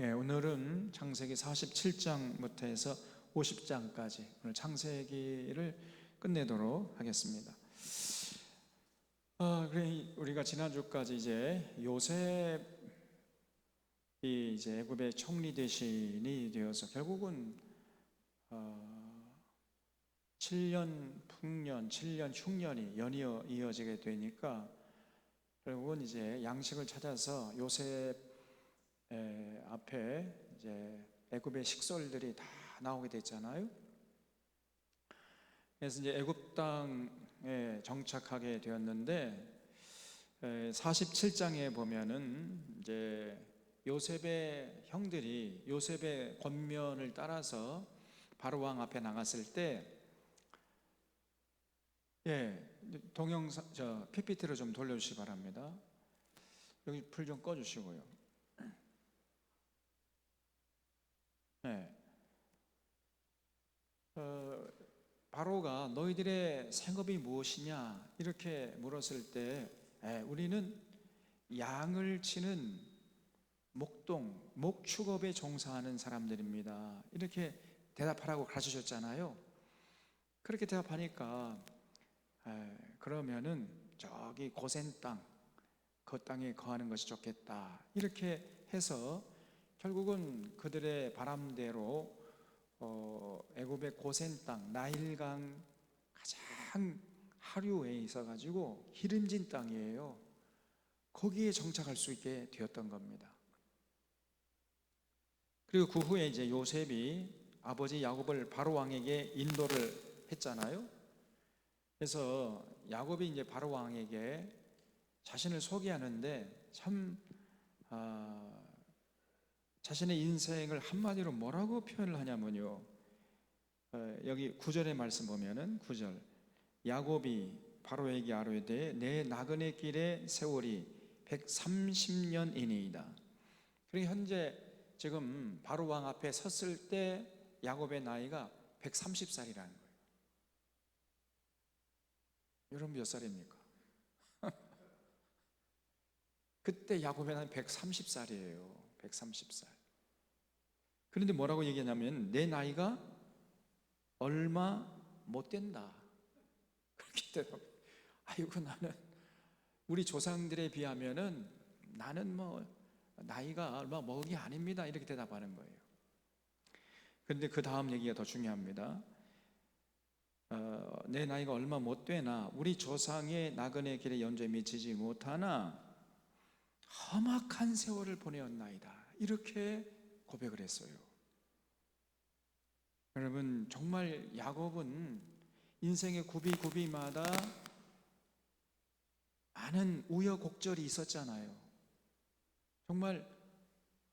오늘은 창세기 47장부터 해서 50장까지 오늘 창세기를 끝내도록 하겠습니다. 그래 우리가 지난주까지 이제 요셉이 이제 애굽의 총리 대신이 되어서 결국은 7년 풍년, 7년 흉년이 연이어 이어지게 되니까 결국은 이제 양식을 찾아서 요셉 앞에 이제 애굽의 식솔들이 다 나오게 됐잖아요. 그래서 이제 애굽 땅에 정착하게 되었는데 47장에 보면은 이제 요셉의 형들이 요셉의 권면을 따라서 바로 왕 앞에 나갔을 때 동영상 PPT로 좀 돌려주시기 바랍니다. 여기 불 좀 꺼주시고요. 바로가 너희들의 생업이 무엇이냐 이렇게 물었을 때 우리는 양을 치는 목동, 목축업에 종사하는 사람들입니다 이렇게 대답하라고 가르치셨잖아요. 그렇게 대답하니까 그러면은 저기 고센 땅, 그 땅에 거하는 것이 좋겠다 이렇게 해서 결국은 그들의 바람대로 애굽의 고센 땅, 나일강 가장 하류에 있어가지고 기름진 땅이에요. 거기에 정착할 수 있게 되었던 겁니다. 그리고 그 후에 이제 요셉이 아버지 야곱을 바로 왕에게 인도를 했잖아요. 그래서 야곱이 이제 바로 왕에게 자신을 소개하는데 참 자신의 인생을 한마디로 뭐라고 표현을 하냐면요, 여기 9절의 말씀 보면은 9절 야곱이 바로에게 아뢰되 내 나그네 길의 세월이 130년이니이다. 그리고 현재 지금 바로 왕 앞에 섰을 때 야곱의 나이가 130살이라는 거예요. 여러분 몇 살입니까? 그때 야곱의 나이 130살이에요 130살. 그런데 뭐라고 얘기하냐면 내 나이가 얼마 못 된다 그렇게 되더라고요. 아이고 나는 우리 조상들에 비하면은 나는 뭐 나이가 얼마 먹은 게 아닙니다 이렇게 대답하는 거예요. 그런데 그 다음 얘기가 더 중요합니다. 내 나이가 얼마 못 되나 우리 조상의 나그네 길에 연조에 미치지 못하나 험악한 세월을 보내었나이다 이렇게 고백을 했어요. 여러분 정말 야곱은 인생의 구비구비마다 많은 우여곡절이 있었잖아요. 정말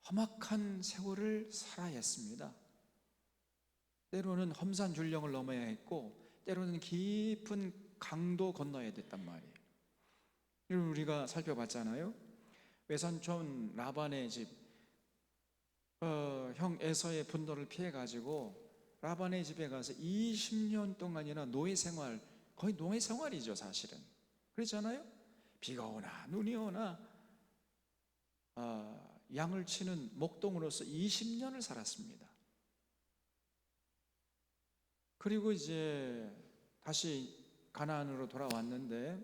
험악한 세월을 살아야 했습니다. 때로는 험산줄령을 넘어야 했고 때로는 깊은 강도 건너야 됐단 말이에요. 여러분 우리가 살펴봤잖아요. 외삼촌 라반의 집, 형 에서의 분노를 피해가지고 라반의 집에 가서 20년 동안이나 노예 생활, 거의 노예 생활이죠 사실은. 그렇잖아요. 비가 오나 눈이 오나 양을 치는 목동으로서 20년을 살았습니다. 그리고 이제 다시 가나안으로 돌아왔는데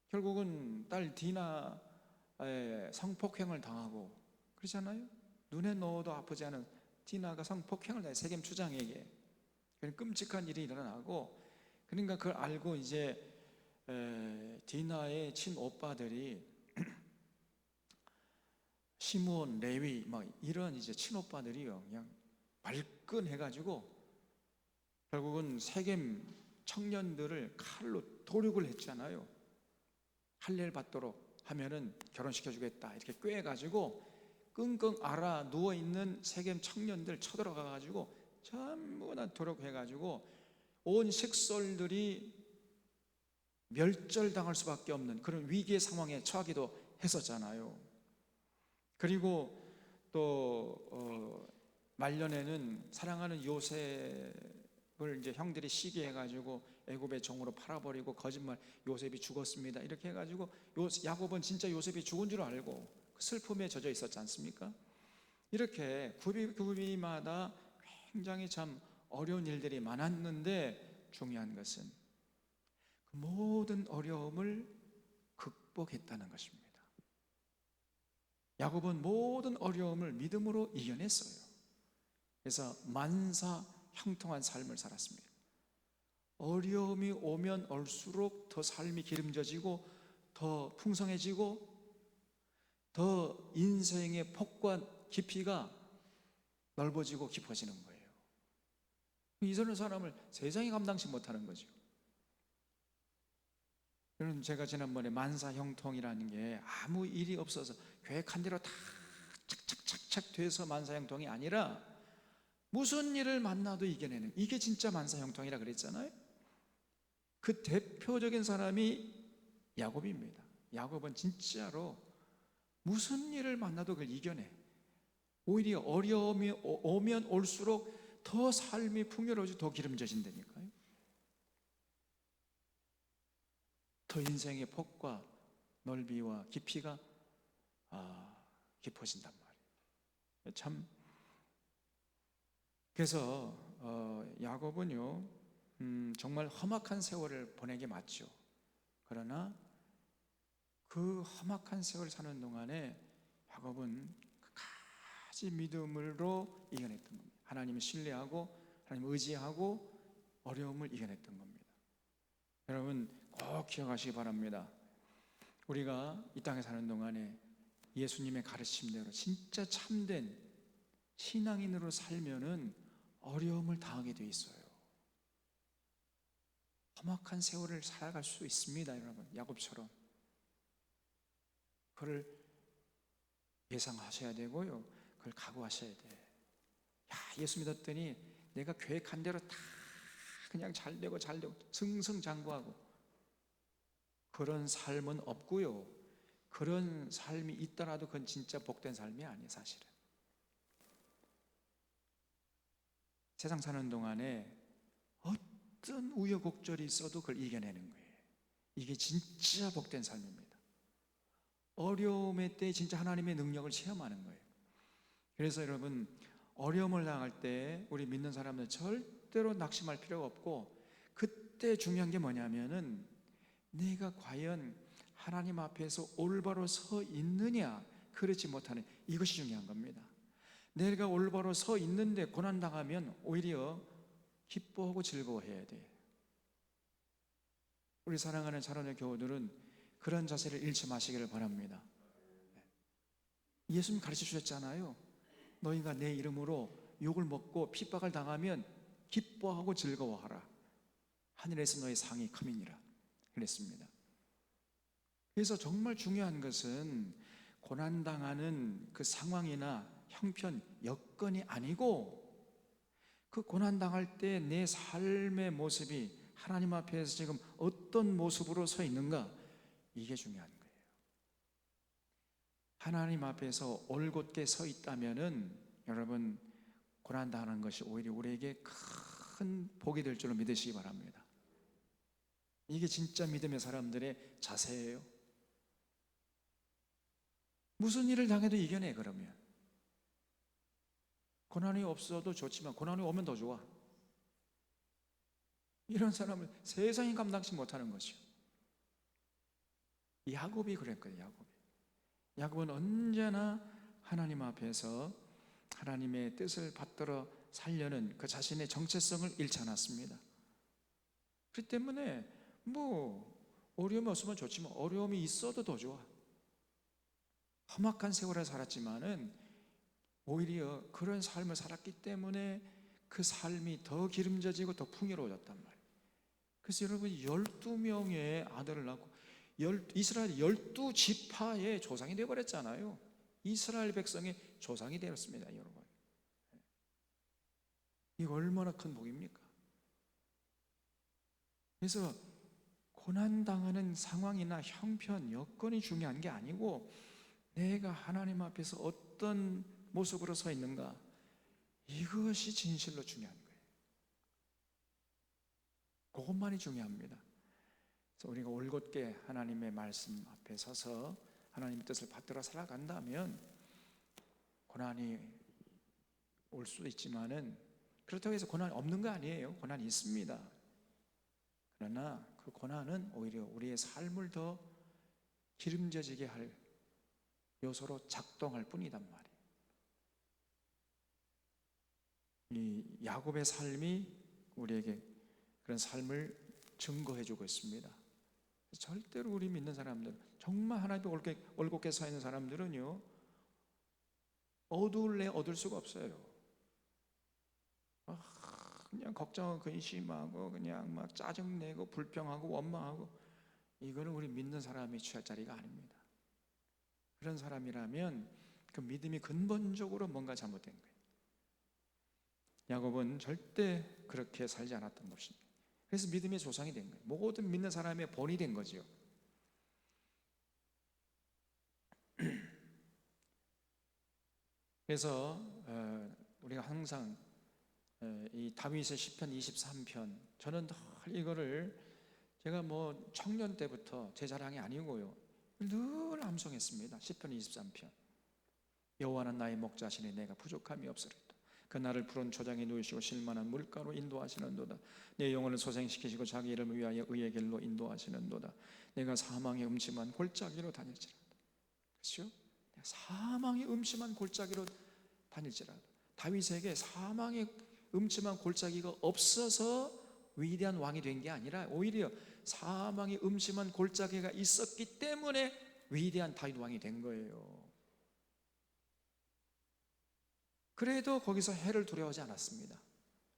결국은 딸 디나의 성폭행을 당하고 그렇잖아요. 눈에 넣어도 아프지 않은 디나가 성폭행을 당해 세겜 추장에게. 끔찍한 일이 일어나고 그러니까 그걸 알고 이제 디나의 친오빠들이 시므온, 레위 막 이런 이제 친오빠들이요 그냥 발끈해가지고 결국은 세겜 청년들을 칼로 도륙을 했잖아요. 할례를 받도록 하면은 결혼시켜주겠다 이렇게 꾀해가지고 끙끙 앓아 누워있는 세겜 청년들 쳐들어가가지고 전부 다 도륙해가지고 온 식솔들이 멸절당할 수밖에 없는 그런 위기의 상황에 처하기도 했었잖아요. 그리고 또 말년에는 사랑하는 요셉을 이제 형들이 시기해가지고 애굽의 종으로 팔아버리고 거짓말 요셉이 죽었습니다 이렇게 해가지고 야곱은 진짜 요셉이 죽은 줄 알고 슬픔에 젖어 있었지 않습니까? 이렇게 구비구비마다 굉장히 참 어려운 일들이 많았는데 중요한 것은 그 모든 어려움을 극복했다는 것입니다. 야곱은 모든 어려움을 믿음으로 이겨냈어요. 그래서 만사 형통한 삶을 살았습니다. 어려움이 오면 올수록 더 삶이 기름져지고 더 풍성해지고 더 인생의 폭과 깊이가 넓어지고 깊어지는 거예요. 이런 사람을 세상이 감당치 못하는 거죠. 여러분, 제가 지난번에 만사형통이라는 게 아무 일이 없어서 계획한 대로 다 착착착착 돼서 만사형통이 아니라 무슨 일을 만나도 이겨내는, 이게 진짜 만사형통이라 그랬잖아요. 그 대표적인 사람이 야곱입니다. 야곱은 진짜로 무슨 일을 만나도 그걸 이겨내. 오히려 어려움이 오면 올수록 더 삶이 풍요로워지고 더 기름져진다니까요. 더 인생의 폭과 넓이와 깊이가 깊어진단 말이에요. 참, 그래서 야곱은요 정말 험악한 세월을 보내게 맞죠. 그러나 그 험악한 세월을 사는 동안에 야곱은 끝까지 믿음으로 이겨냈던 겁니다. 하나님을 신뢰하고 하나님을 의지하고 어려움을 이겨냈던 겁니다. 여러분 꼭 기억하시기 바랍니다. 우리가 이 땅에 사는 동안에 예수님의 가르침대로 진짜 참된 신앙인으로 살면은 어려움을 당하게 돼 있어요. 험악한 세월을 살아갈 수 있습니다. 여러분, 야곱처럼 그걸 예상하셔야 되고요, 그걸 각오하셔야 돼. 예수 믿었더니 내가 계획한 대로 다 그냥 잘 되고 승승장구하고 그런 삶은 없고요, 그런 삶이 있더라도 그건 진짜 복된 삶이 아니에요. 사실은 세상 사는 동안에 어떤 우여곡절이 있어도 그걸 이겨내는 거예요. 이게 진짜 복된 삶입니다. 어려움의 때 진짜 하나님의 능력을 체험하는 거예요. 그래서 여러분, 어려움을 당할 때 우리 믿는 사람은 절대로 낙심할 필요가 없고, 그때 중요한 게 뭐냐면은 내가 과연 하나님 앞에서 올바로 서 있느냐 그렇지 못하는, 이것이 중요한 겁니다. 내가 올바로 서 있는데 고난당하면 오히려 기뻐하고 즐거워해야 돼. 우리 사랑하는 자라는 교우들은 그런 자세를 잃지 마시기를 바랍니다. 예수님 가르쳐 주셨잖아요. 너희가 내 이름으로 욕을 먹고 핍박을 당하면 기뻐하고 즐거워하라. 하늘에서 너희 상이 큼이니라 그랬습니다. 그래서 정말 중요한 것은 고난당하는 그 상황이나 형편, 여건이 아니고 그 고난당할 때 내 삶의 모습이 하나님 앞에서 지금 어떤 모습으로 서 있는가, 이게 중요한 거예요. 하나님 앞에서 올곧게 서 있다면은 여러분, 고난당하는 것이 오히려 우리에게 큰 복이 될 줄로 믿으시기 바랍니다. 이게 진짜 믿음의 사람들의 자세예요. 무슨 일을 당해도 이겨내. 그러면 고난이 없어도 좋지만 고난이 오면 더 좋아. 이런 사람을 세상이 감당치 못하는 것이요. 야곱이 그랬거든요. 야곱은 언제나 하나님 앞에서 하나님의 뜻을 받들어 살려는 그 자신의 정체성을 잃지 않았습니다. 그렇기 때문에 어려움이 없으면 좋지만 어려움이 있어도 더 좋아. 험악한 세월을 살았지만은 오히려 그런 삶을 살았기 때문에 그 삶이 더 기름져지고 더 풍요로워졌단 말이에요. 그래서 여러분, 12명의 아들을 낳고 이스라엘 12지파의 조상이 되어버렸잖아요. 이스라엘 백성의 조상이 되었습니다. 여러분, 이거 얼마나 큰 복입니까? 그래서 고난당하는 상황이나 형편, 여건이 중요한 게 아니고 내가 하나님 앞에서 어떤 모습으로 서 있는가, 이것이 진실로 중요한 거예요. 그것만이 중요합니다. 그래서 우리가 올곧게 하나님의 말씀 앞에 서서 하나님의 뜻을 받들어 살아간다면 고난이 올 수도 있지만은 그렇다고 해서 고난이 없는 거 아니에요. 고난이 있습니다. 그러나 그 고난은 오히려 우리의 삶을 더 기름져지게 할 요소로 작동할 뿐이단 말이에요. 이 야곱의 삶이 우리에게 그런 삶을 증거해주고 있습니다. 절대로 우리 믿는 사람들, 정말 하나님께 올곧게 서 있는 사람들은요, 얻을 수가 없어요. 그냥 걱정하고 근심하고 그냥 막 짜증내고 불평하고 원망하고, 이거는 우리 믿는 사람이 취할 자리가 아닙니다. 그런 사람이라면 그 믿음이 근본적으로 뭔가 잘못된 거예요. 야곱은 절대 그렇게 살지 않았던 것입니다. 그래서 믿음의 조상이 된 거예요. 모든 믿는 사람의 본이 된 거죠. 그래서 우리가 항상 이 다윗의 시편 23편, 저는 늘 이거를 제가 뭐 청년 때부터 제 자랑이 아니고요, 늘 암송했습니다. 시편 23편. 여호와는 나의 목자시니 내가 부족함이 없으리로다. 그 나를 푸른 초장에 누이시고 실만한 물가로 인도하시는도다. 내 영혼을 소생시키시고 자기 이름을 위하여 의의 길로 인도하시는도다. 내가 사망의 음침한 골짜기로 다닐지라도, 그렇죠? 사망의 음침한 골짜기로 다닐지라도, 다윗에게 사망의 음침한 골짜기가 없어서 위대한 왕이 된 게 아니라 오히려 사망의 음침한 골짜기가 있었기 때문에 위대한 다윗 왕이 된 거예요. 그래도 거기서 해를 두려워하지 않았습니다.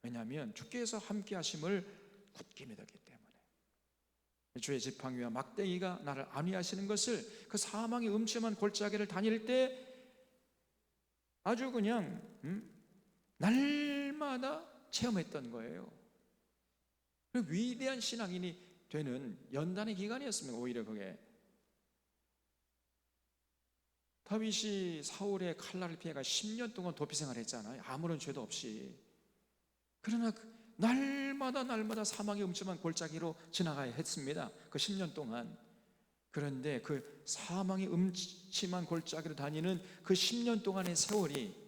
왜냐하면 주께서 함께 하심을 굳게 믿었기 때문에. 주의 지팡이와 막대기가 나를 안위하시는 것을, 그 사망의 음침한 골짜기를 다닐 때 아주 그냥 날마다 체험했던 거예요. 위대한 신앙인이 되는 연단의 기간이었습니다. 오히려 그게 다윗이 사울의 칼날을 피해가 10년 동안 도피 생활했잖아요. 아무런 죄도 없이. 그러나 날마다 사망의 음침한 골짜기로 지나가야 했습니다. 그 10년 동안. 그런데 그 사망의 음침한 골짜기로 다니는 그 10년 동안의 세월이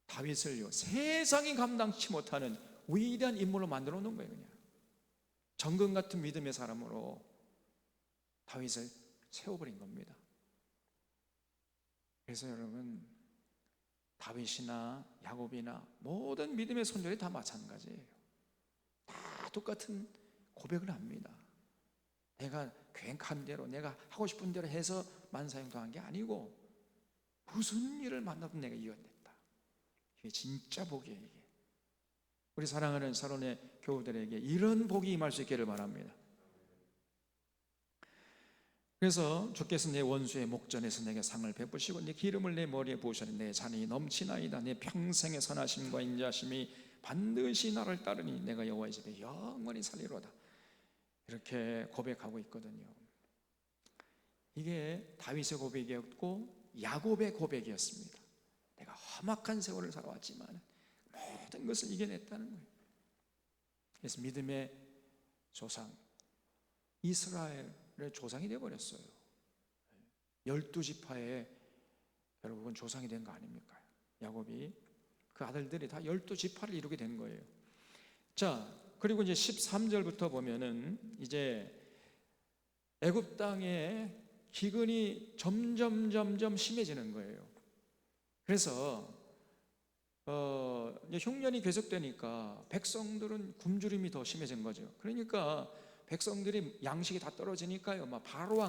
다윗을요, 세상이 감당치 못하는 위대한 인물로 만들어 놓은 거예요. 그냥 정금 같은 믿음의 사람으로 다윗을 세워버린 겁니다. 그래서 여러분, 다윗이나 야곱이나 모든 믿음의 손들이 다 마찬가지예요. 다 똑같은 고백을 합니다. 내가 괜한 대로, 내가 하고 싶은 대로 해서 만사형통한 게 아니고, 무슨 일을 만나도 내가 이겨냈다. 이게 진짜 복이에요. 이게 우리 사랑하는 사론의 교우들에게 이런 복이 임할 수 있기를 바랍니다. 그래서 주께서 내 원수의 목전에서 내게 상을 베푸시고 내 기름을 내 머리에 부으시니 내 잔이 넘치나이다. 내 평생의 선하심과 인자심이 반드시 나를 따르니 내가 여호와의 집에 영원히 살리로다. 이렇게 고백하고 있거든요. 이게 다윗의 고백이었고 야곱의 고백이었습니다. 내가 험악한 세월을 살아왔지만 모든 것을 이겨냈다는 거예요. 그래서 믿음의 조상, 이스라엘의 조상이 되어버렸어요. 12지파의 결국은 조상이 된 거 아닙니까? 야곱이, 그 아들들이 다 12지파를 이루게 된 거예요. 자, 그리고 이제 13절부터 보면은 이제 애굽 땅에 기근이 점점 심해지는 거예요. 그래서 이제 흉년이 계속되니까 백성들은 굶주림이 더 심해진 거죠. 그러니까 백성들이 양식이 다 떨어지니까요, 막 바로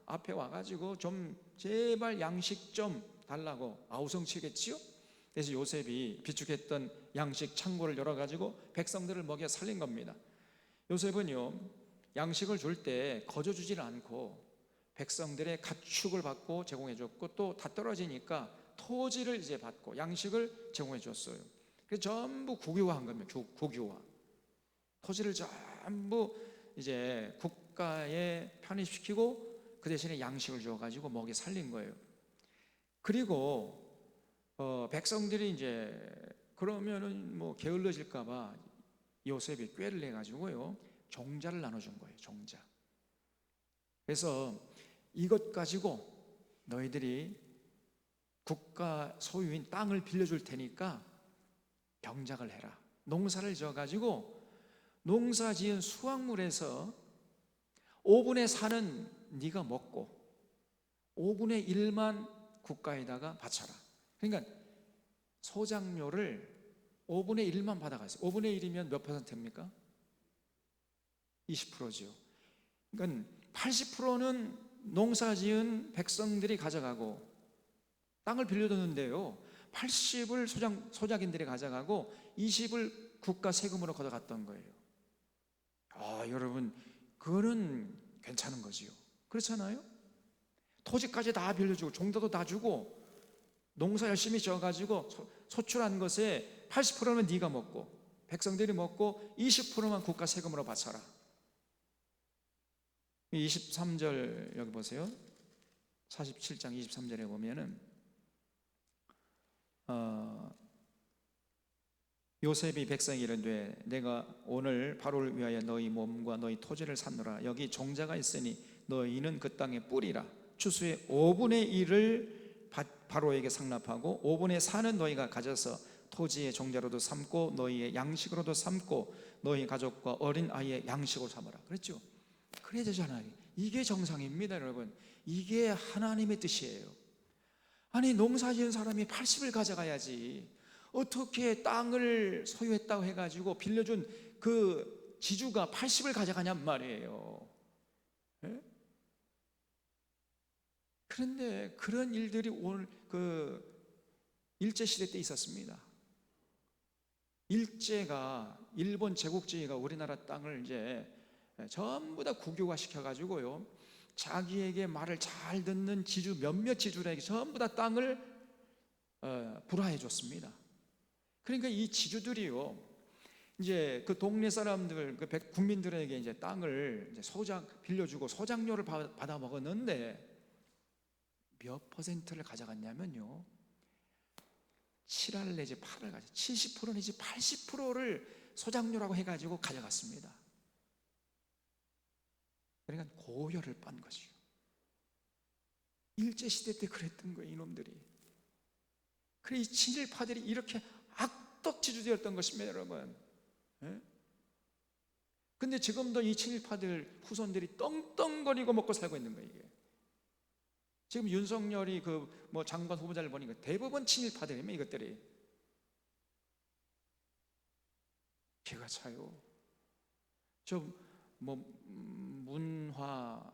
앞에 와가지고 좀 제발 양식 좀 달라고 아우성치겠지요. 그래서 요셉이 비축했던 양식 창고를 열어가지고 백성들을 먹여 살린 겁니다. 요셉은요, 양식을 줄 때 거저 주지를 않고 백성들의 가축을 받고 제공해줬고, 또 다 떨어지니까 토지를 이제 받고 양식을 제공해줬어요. 그래서 전부 국유화한 겁니다. 국유화. 토지를 전부 이제 국가에 편입시키고 그 대신에 양식을 줘가지고 먹여 살린 거예요. 그리고 백성들이 이제 그러면은 뭐 게을러질까봐 요셉이 꾀를 내가지고요, 종자를 나눠준 거예요. 종자. 그래서 이것 가지고 너희들이 국가 소유인 땅을 빌려줄 테니까 경작을 해라. 농사를 지어가지고 농사 지은 수확물에서 5분의 4는 네가 먹고 5분의 1만 국가에다가 바쳐라. 그러니까 소작료를 5분의 1만 받아가세요. 5분의 1이면 몇 퍼센트입니까? 20%죠. 그러니까 80%는 농사 지은 백성들이 가져가고 땅을 빌려줬는데요, 80을 소작인들이 가져가고 20을 국가 세금으로 걷어갔던 거예요. 여러분, 그거는 괜찮은 거지요. 그렇잖아요? 토지까지 다 빌려주고 종자도 다 주고 농사 열심히 지어가지고 소출한 것에 80%는 네가 먹고 백성들이 먹고 20%만 국가 세금으로 바쳐라. 23절 여기 보세요. 47장 23절에 보면은 요셉이 백성에게 이르되 내가 오늘 바로를 위하여 너희 몸과 너희 토지를 샀노라. 여기 종자가 있으니 너희는 그 땅에 뿌리라. 추수의 5분의 1을 바로에게 상납하고 5분의 4는 너희가 가져서 토지의 종자로도 삼고 너희의 양식으로도 삼고 너희 가족과 어린 아이의 양식으로 삼아라. 그랬죠? 그래야 되잖아요. 이게 정상입니다, 여러분. 이게 하나님의 뜻이에요. 아니, 농사 지은 사람이 80을 가져가야지 어떻게 땅을 소유했다고 해가지고 빌려준 그 지주가 80을 가져가냔 말이에요. 네? 그런데 그런 일들이 오늘 그 일제시대 때 있었습니다. 일제가, 일본 제국주의가 우리나라 땅을 이제 전부 다 국유화 시켜가지고요, 자기에게 말을 잘 듣는 지주 몇몇 지주들에게 전부 다 땅을 불화해 줬습니다. 그러니까 이 지주들이요, 이제 그 동네 사람들, 그 국민들에게 이제 땅을 이제 빌려주고 소작료를 받아 먹었는데 몇 퍼센트를 가져갔냐면요, 7할 내지 8을 가져 70% 내지 80%를 소작료라고 해가지고 가져갔습니다. 그러니까 고혈을 빤 것이요. 일제시대 때 그랬던 거예요, 이놈들이. 그래, 이 친일파들이 이렇게 악덕지주되었던 것입니다, 여러분. 예? 근데 지금도 이 친일파들 후손들이 떵떵거리고 먹고 살고 있는 거예요, 이게. 지금 윤석열이 그 뭐 장관 후보자를 보니까 대부분 친일파들이면 이것들이 기가 차요. 저 뭐 문화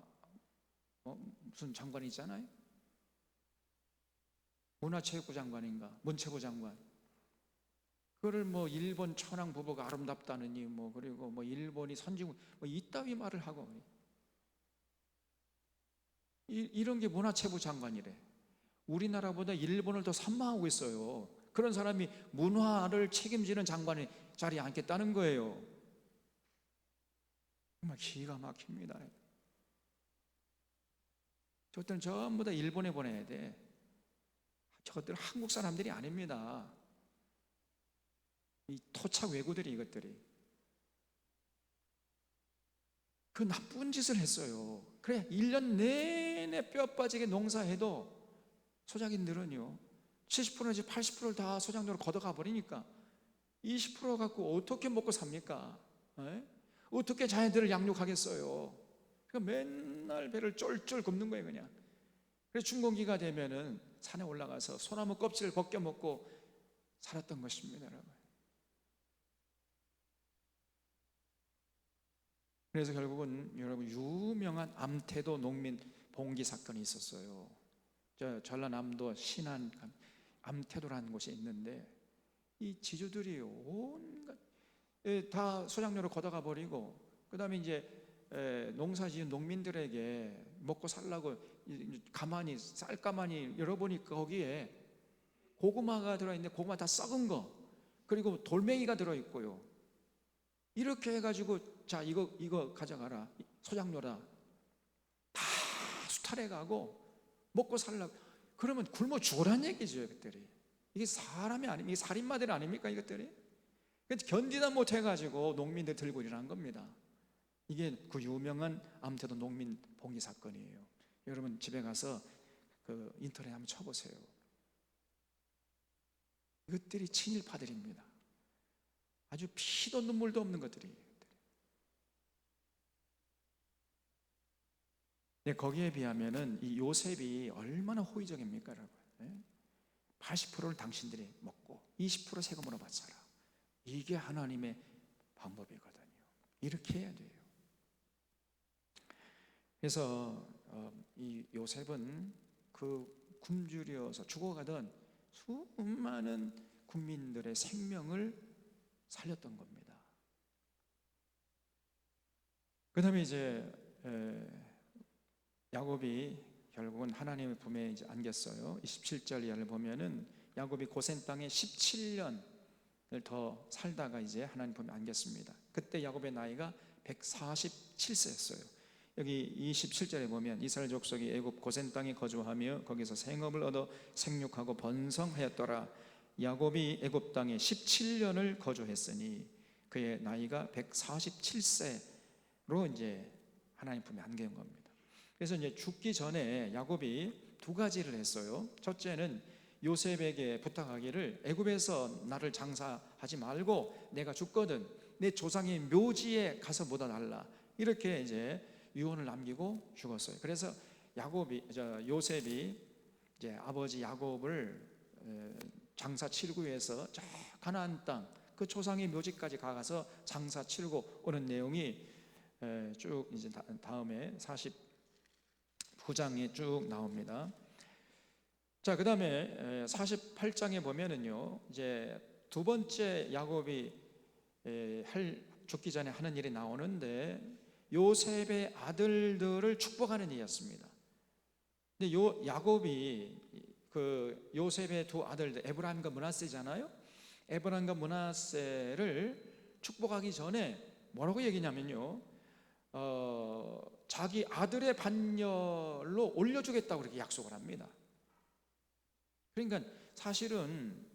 무슨 장관이 있잖아요. 문화체육부 장관인가 문체부 장관. 그거를 뭐 일본 천황 부부가 아름답다느니 뭐 그리고 뭐 일본이 선진국 뭐 이따위 말을 하고 이런 게 문화체부 장관이래. 우리나라보다 일본을 더 선망하고 있어요. 그런 사람이 문화를 책임지는 장관의 자리에 앉겠다는 거예요. 정말 기가 막힙니다. 저것들은 전부 다 일본에 보내야 돼. 저것들은 한국 사람들이 아닙니다. 이 토착 외구들이, 이것들이 그 나쁜 짓을 했어요. 그래, 1년 내내 뼈 빠지게 농사해도 소작인들은요 70% 내지 80%를 다 소작료로 걷어가 버리니까 20% 갖고 어떻게 먹고 삽니까? 에? 어떻게 자녀들을 양육하겠어요? 그러니까 맨날 배를 쫄쫄 굽는 거예요, 그냥. 그래서 중공기가 되면은 산에 올라가서 소나무 껍질을 벗겨 먹고 살았던 것입니다, 여러분. 그래서 결국은 여러분, 유명한 암태도 농민 봉기 사건이 있었어요. 저 전라남도 신안 암태도라는 곳이 있는데 이 지주들이 온갖 다 소작료를 걷어가 버리고, 그 다음에 이제 농사 지은 농민들에게 먹고 살라고 가만히 쌀가마니 열어보니까 거기에 고구마가 들어있는데 고구마 다 썩은 거, 그리고 돌멩이가 들어있고요. 이렇게 해가지고 자 이거 가져가라, 소작료라, 다 수탈해 가고 먹고 살라고. 그러면 굶어 죽으란 얘기죠, 이것들이. 이게 사람이 아닙니까? 이게 살인마들 아닙니까, 이것들이? 견디다 못해가지고 농민들 들고 일어난 겁니다. 이게 그 유명한 암태도 농민 봉기 사건이에요. 여러분 집에 가서 그 인터넷 한번 쳐보세요. 이것들이 친일파들입니다. 아주 피도 눈물도 없는 것들이. 네, 거기에 비하면은 이 요셉이 얼마나 호의적입니까, 여러분? 80%를 당신들이 먹고 20% 세금으로 바쳐라. 이게 하나님의 방법이거든요. 이렇게 해야 돼요. 그래서 이 요셉은 그 굶주려서 죽어가던 수많은 국민들의 생명을 살렸던 겁니다. 그 다음에 이제 야곱이 결국은 하나님의 품에 이제 안겼어요. 27절 이하를 보면은 야곱이 고센 땅에 17년을 더 살다가 이제 하나님 품에 안겼습니다. 그때 야곱의 나이가 147세였어요. 여기 27절에 보면 이스라엘 족속이 애굽 고센 땅에 거주하며 거기서 생업을 얻어 생육하고 번성하였더라. 야곱이 애굽 땅에 17년을 거주했으니 그의 나이가 147세로 이제 하나님 품에 안긴 겁니다. 그래서 이제 죽기 전에 야곱이 두 가지를 했어요. 첫째는 요셉에게 부탁하기를 애굽에서 나를 장사하지 말고 내가 죽거든 내 조상의 묘지에 가서 묻어달라, 이렇게 이제 유언을 남기고 죽었어요. 그래서 요셉이 이제 아버지 야곱을 장사 치르기 위해서 저 가나안 땅 그 조상의 묘지까지 가서 장사 치르고 오는 내용이 쭉 이제 다음에 49장에 쭉 나옵니다. 자, 그다음에 48장에 보면은요, 이제 두 번째 야곱이 죽기 전에 하는 일이 나오는데 요셉의 아들들을 축복하는 일이었습니다. 근데 야곱이 그 요셉의 두 아들들 에브라임과 므낫세잖아요. 에브라임과 므낫세를 축복하기 전에 뭐라고 얘기냐면요, 자기 아들의 반열로 올려주겠다고 그렇게 약속을 합니다. 그러니까 사실은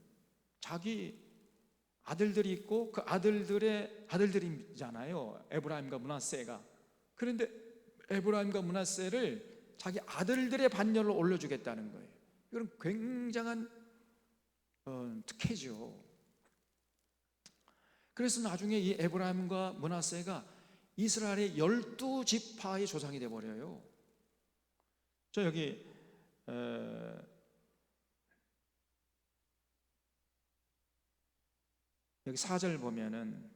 자기 아들들이 있고 그 아들들의 아들들이잖아요, 에브라임과 므낫세가. 그런데 에브라임과 므낫세를 자기 아들들의 반열로 올려주겠다는 거예요. 이건 굉장한 특혜죠. 그래서 나중에 이 에브라임과 므낫세가 이스라엘의 12지파의 조상이 되어버려요. 저 여기 여기 4절 보면은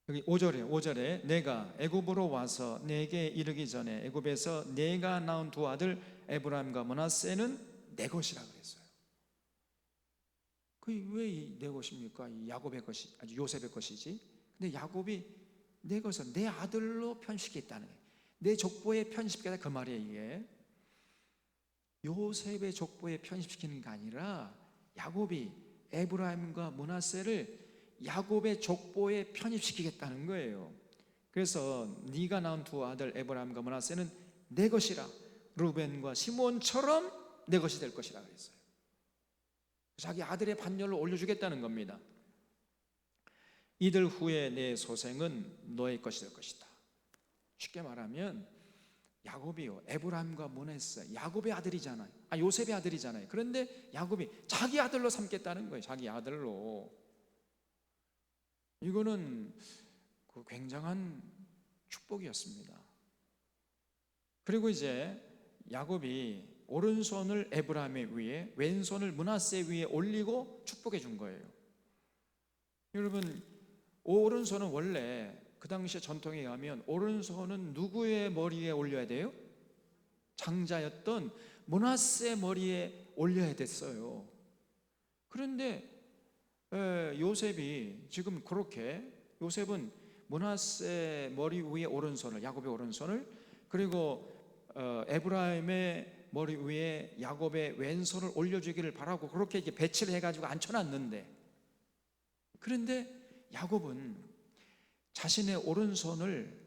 여기 5절에 내가 애굽으로 와서 내게 이르기 전에 애굽에서 내가 낳은 두 아들 에브라임과 므낫세는 내 것이라 그랬어요. 그게 왜 내 것입니까? 이 야곱의 것이 아주 요셉의 것이지. 근데 야곱이 내 것을 내 아들로 편식했다는 거예요. 내 족보에 편식했다, 그 말이에요. 이게 요셉의 족보에 편식시키는 게 아니라 야곱이 에브라임과 므낫세를 야곱의 족보에 편입시키겠다는 거예요. 그래서 네가 낳은 두 아들 에브라임과 므낫세는 내 것이라, 루벤과 시몬처럼 내 것이 될 것이라 그랬어요. 자기 아들의 반열로 올려주겠다는 겁니다. 이들 후에 내 소생은 너의 것이 될 것이다. 쉽게 말하면 야곱이요, 에브라임과 므낫세, 야곱의 아들이잖아요. 요셉의 아들이잖아요. 그런데 야곱이 자기 아들로 삼겠다는 거예요. 자기 아들로. 이거는 그 굉장한 축복이었습니다. 그리고 이제 야곱이 오른손을 에브라임의 위에, 왼손을 므낫세 위에 올리고 축복해 준 거예요. 여러분, 오른손은 원래 그 당시의 전통에 의하면 오른손은 누구의 머리에 올려야 돼요? 장자였던 므낫세 머리에 올려야 됐어요. 그런데 요셉이 지금 그렇게, 요셉은 므낫세 머리 위에 오른손을, 야곱의 오른손을, 그리고 에브라임의 머리 위에 야곱의 왼손을 올려주기를 바라고 그렇게 이렇게 배치를 해가지고 앉혀놨는데, 그런데 야곱은 자신의 오른손을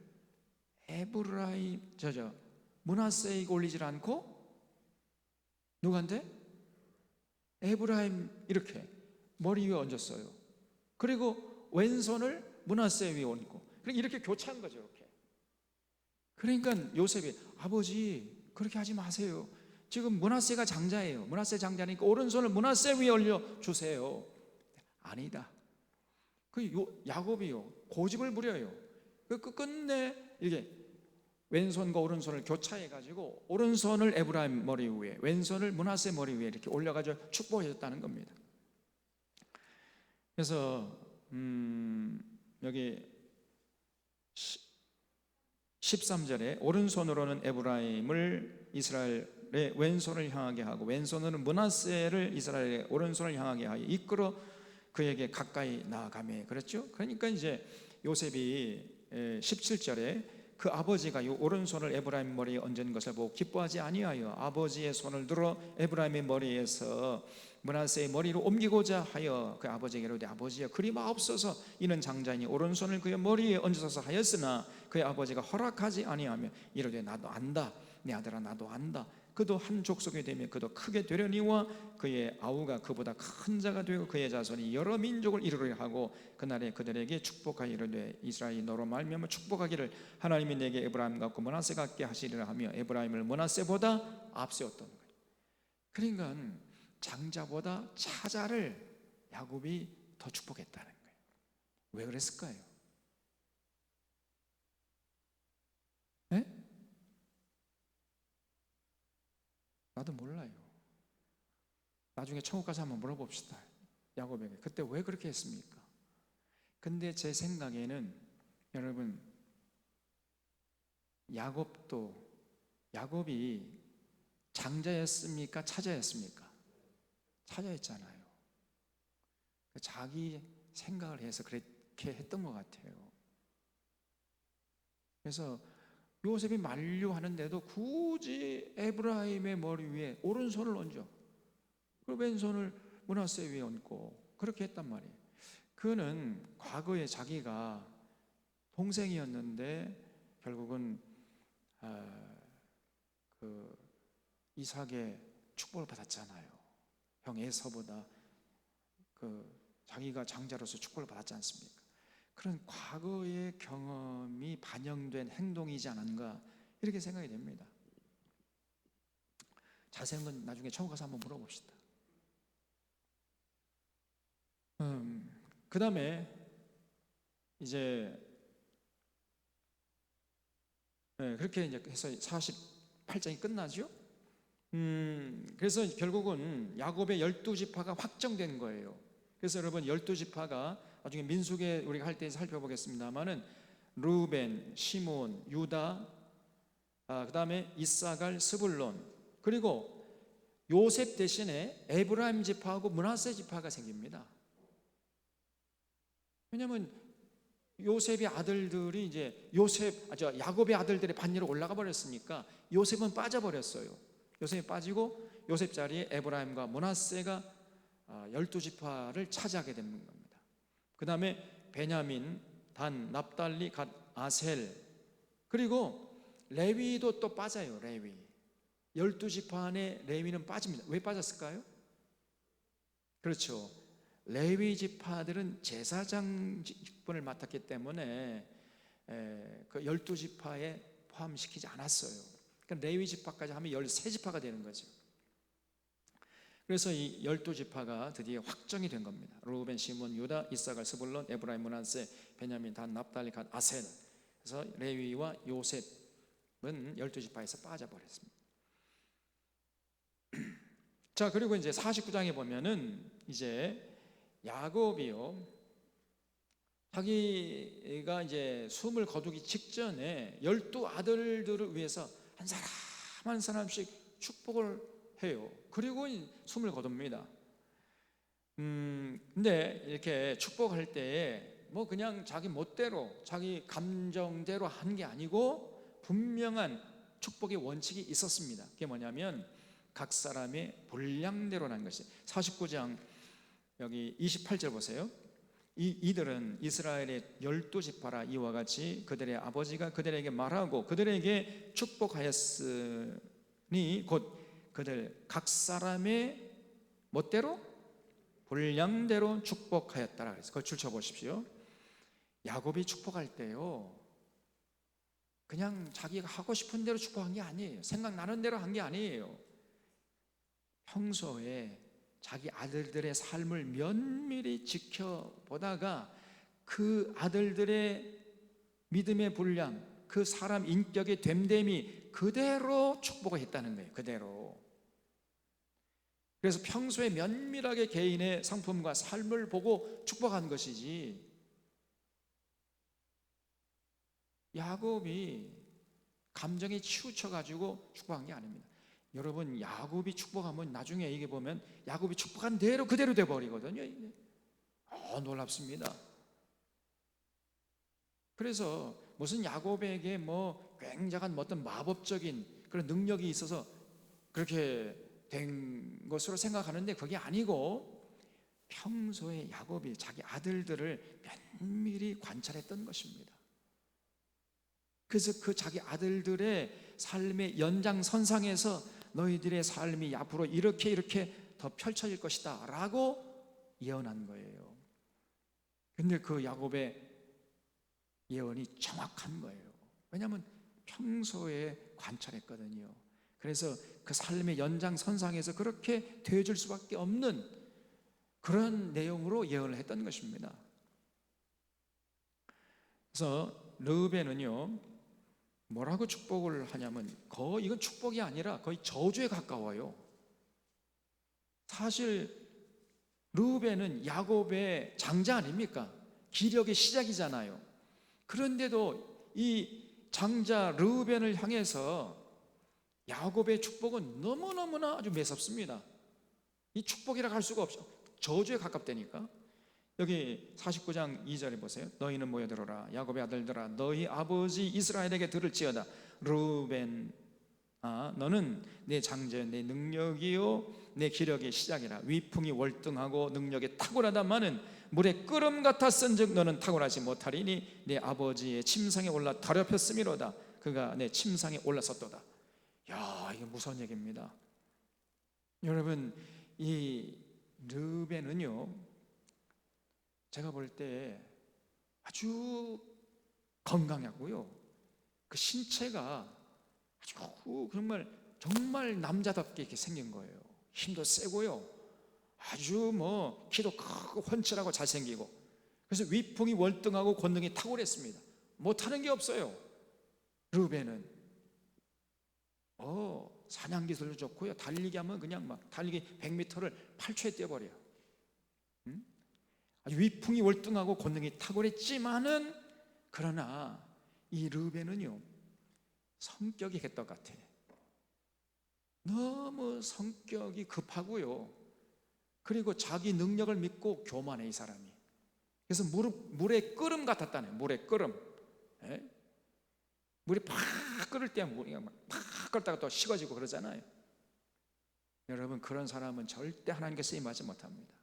므낫세에게 올리질 않고 누구한테? 에브라임 이렇게 머리 위에 얹었어요. 그리고 왼손을 므낫세 위에 얹고, 이렇게 교체한 거죠. 이렇게 그러니까 요셉이 아버지 그렇게 하지 마세요. 지금 므낫세가 장자예요. 므낫세 장자니까 오른손을 므낫세 위에 올려 주세요. 아니다. 야곱이요 고집을 부려요. 끝내 이게 왼손과 오른손을 교차해 가지고 오른손을 에브라임 머리 위에, 왼손을 므낫세 머리 위에 이렇게 올려가지고 축복해 줬다는 겁니다. 그래서 여기 13절에 오른손으로는 에브라임을 이스라엘의 왼손을 향하게 하고 왼손으로는 므낫세를 이스라엘의 오른손을 향하게 하여 이끌어 그에게 가까이 나아가매. 그랬죠? 그러니까 이제 요셉이 17절에 그 아버지가 이 오른손을 에브라임 머리에 얹은 것을 보고 기뻐하지 아니하여 아버지의 손을 들어 에브라임의 머리에서 므낫세의 머리로 옮기고자 하여 그 아버지에게 이르되 아버지여 그리 마옵소서 이는 장자이니 오른손을 그의 머리에 얹어서 하였으나 그의 아버지가 허락하지 아니하며 이르되 나도 안다 내 아들아 나도 안다 그도 한 족속이 되며 그도 크게 되려니와 그의 아우가 그보다 큰 자가 되고 그의 자손이 여러 민족을 이루려 하고 그날에 그들에게 축복하여 이르되 이스라엘이 너로 말미암아 축복하기를 하나님이 내게 에브라임 같고 므낫세 같게 하시리라 하며 에브라임을 므낫세보다 앞세웠던 거예요. 그러니까 장자보다 차자를 야곱이 더 축복했다는 거예요. 왜 그랬을까요? 네? 나도 몰라요. 나중에 천국 가서 한번 물어봅시다. 야곱에게 그때 왜 그렇게 했습니까? 근데 제 생각에는 여러분 야곱이 장자였습니까? 차자였습니까? 차자였잖아요. 자기 생각을 해서 그렇게 했던 것 같아요. 그래서 요셉이 만류하는데도 굳이 에브라임의 머리 위에 오른손을 얹어 그리고 왼손을 므낫세 위에 얹고 그렇게 했단 말이에요. 그는 과거에 자기가 동생이었는데 결국은 그 이삭의 축복을 받았잖아요. 형 에서보다 자기가 장자로서 축복을 받았지 않습니까? 그런 과거의 경험이 반영된 행동이지 않은가 이렇게 생각이 됩니다. 자세한 건 나중에 천국 가서 한번 물어봅시다. 그 다음에 이제 그렇게 이제 해서 48장이 끝나죠. 그래서 결국은 야곱의 12지파가 확정된 거예요. 그래서 여러분 12지파가 나중에 민수기에 우리가 할 때 살펴보겠습니다만은 루벤, 시몬, 유다, 그 다음에 이사갈, 스불론 그리고 요셉 대신에 에브라임 지파하고 므낫세 지파가 생깁니다. 왜냐하면 요셉의 아들들이 이제 야곱의 아들들의 반열에 올라가 버렸으니까 요셉은 빠져버렸어요. 요셉이 빠지고 요셉 자리에 에브라임과 므낫세가 12지파를 차지하게 되는 겁니다. 그 다음에 베냐민, 단, 납달리, 갓, 아셀 그리고 레위도 또 빠져요. 레위 12지파 안에 레위는 빠집니다. 왜 빠졌을까요? 그렇죠. 레위 지파들은 제사장 직분을 맡았기 때문에 그 12지파에 포함시키지 않았어요. 그러니까 레위 지파까지 하면 13지파가 되는 거죠. 그래서 이 12지파가 드디어 확정이 된 겁니다. 루벤, 시몬, 유다, 이사갈, 스불론, 에브라임, 므낫세, 베냐민, 단, 납달리, 갓, 아셀. 그래서 레위와 요셉은 12지파에서 빠져버렸습니다. 자, 그리고 이제 49장에 보면은 이제 야곱이요 자기가 이제 숨을 거두기 직전에 12아들들을 위해서 한 사람 한 사람씩 축복을 해요. 그리고 숨을 거둡니다. 근데 이렇게 축복할 때에 뭐 그냥 자기 멋대로 자기 감정대로 한 게 아니고 분명한 축복의 원칙이 있었습니다. 그게 뭐냐면 각 사람의 분량대로라는 것이 49장 여기 28절 보세요. 이들은 이스라엘의 12지파라 이와 같이 그들의 아버지가 그들에게 말하고 그들에게 축복하였으니 곧 그들 각 사람의 멋대로 분량대로 축복하였다라 그래서 그걸 줄쳐 보십시오. 야곱이 축복할 때요 그냥 자기가 하고 싶은 대로 축복한 게 아니에요. 생각나는 대로 한 게 아니에요. 평소에 자기 아들들의 삶을 면밀히 지켜보다가 그 아들들의 믿음의 분량, 그 사람 인격의 됨됨이 그대로 축복을 했다는 거예요. 그대로. 그래서 평소에 면밀하게 개인의 성품과 삶을 보고 축복한 것이지, 야곱이 감정에 치우쳐가지고 축복한 게 아닙니다. 여러분, 야곱이 축복하면 나중에 이게 보면 야곱이 축복한 대로 그대로 돼버리거든요. 놀랍습니다. 그래서 무슨 야곱에게 뭐 굉장한 어떤 마법적인 그런 능력이 있어서 그렇게 된 것으로 생각하는데 그게 아니고, 평소에 야곱이 자기 아들들을 면밀히 관찰했던 것입니다. 그래서 그 자기 아들들의 삶의 연장선상에서 너희들의 삶이 앞으로 이렇게 더 펼쳐질 것이다 라고 예언한 거예요. 근데 그 야곱의 예언이 정확한 거예요. 왜냐하면 평소에 관찰했거든요. 그래서 그 삶의 연장선상에서 그렇게 되어줄 수밖에 없는 그런 내용으로 예언을 했던 것입니다. 그래서 르우벤은요, 뭐라고 축복을 하냐면 이건 축복이 아니라 거의 저주에 가까워요. 사실 르우벤은 야곱의 장자 아닙니까? 기력의 시작이잖아요. 그런데도 이 장자 르우벤을 향해서 야곱의 축복은 너무너무나 아주 매섭습니다. 이 축복이라 할 수가 없어. 저주에 가깝다니까. 여기 49장 2절에 보세요. 너희는 모여들어라 야곱의 아들들아, 너희 아버지 이스라엘에게 들을지어다. 르우벤, 너는 내 장자, 내 능력이요 내 기력의 시작이라. 위풍이 월등하고 능력이 탁월하다마는 물의 끓음 같았은즉 너는 탁월하지 못하리니 내 아버지의 침상에 올라 더럽혔음이로다. 그가 내 침상에 올라섰도다. 야, 이게 무서운 얘기입니다. 여러분, 이 르우벤은요, 제가 볼 때 아주 건강하고요, 그 신체가 아주 정말 남자답게 이렇게 생긴 거예요. 힘도 세고요, 아주 키도 크고 훤칠하고 잘생기고, 그래서 위풍이 월등하고 권능이 탁월했습니다. 못하는 게 없어요. 르우벤은 사냥 기술도 좋고요, 달리기 하면 그냥 막 달리기 100m를 8초에 뛰어버려요. 아주 위풍이 월등하고 권능이 탁월했지만은, 그러나 이 르우벤은요, 성격이 개떡 같아. 너무 성격이 급하고요, 그리고 자기 능력을 믿고 교만해, 이 사람이. 그래서 물의 끓음 같았다네. 물의 끓음. 물이 팍 끓을 때 물이 팍 끓다가 또 식어지고 그러잖아요. 여러분, 그런 사람은 절대 하나님께 쓰임받지 못합니다.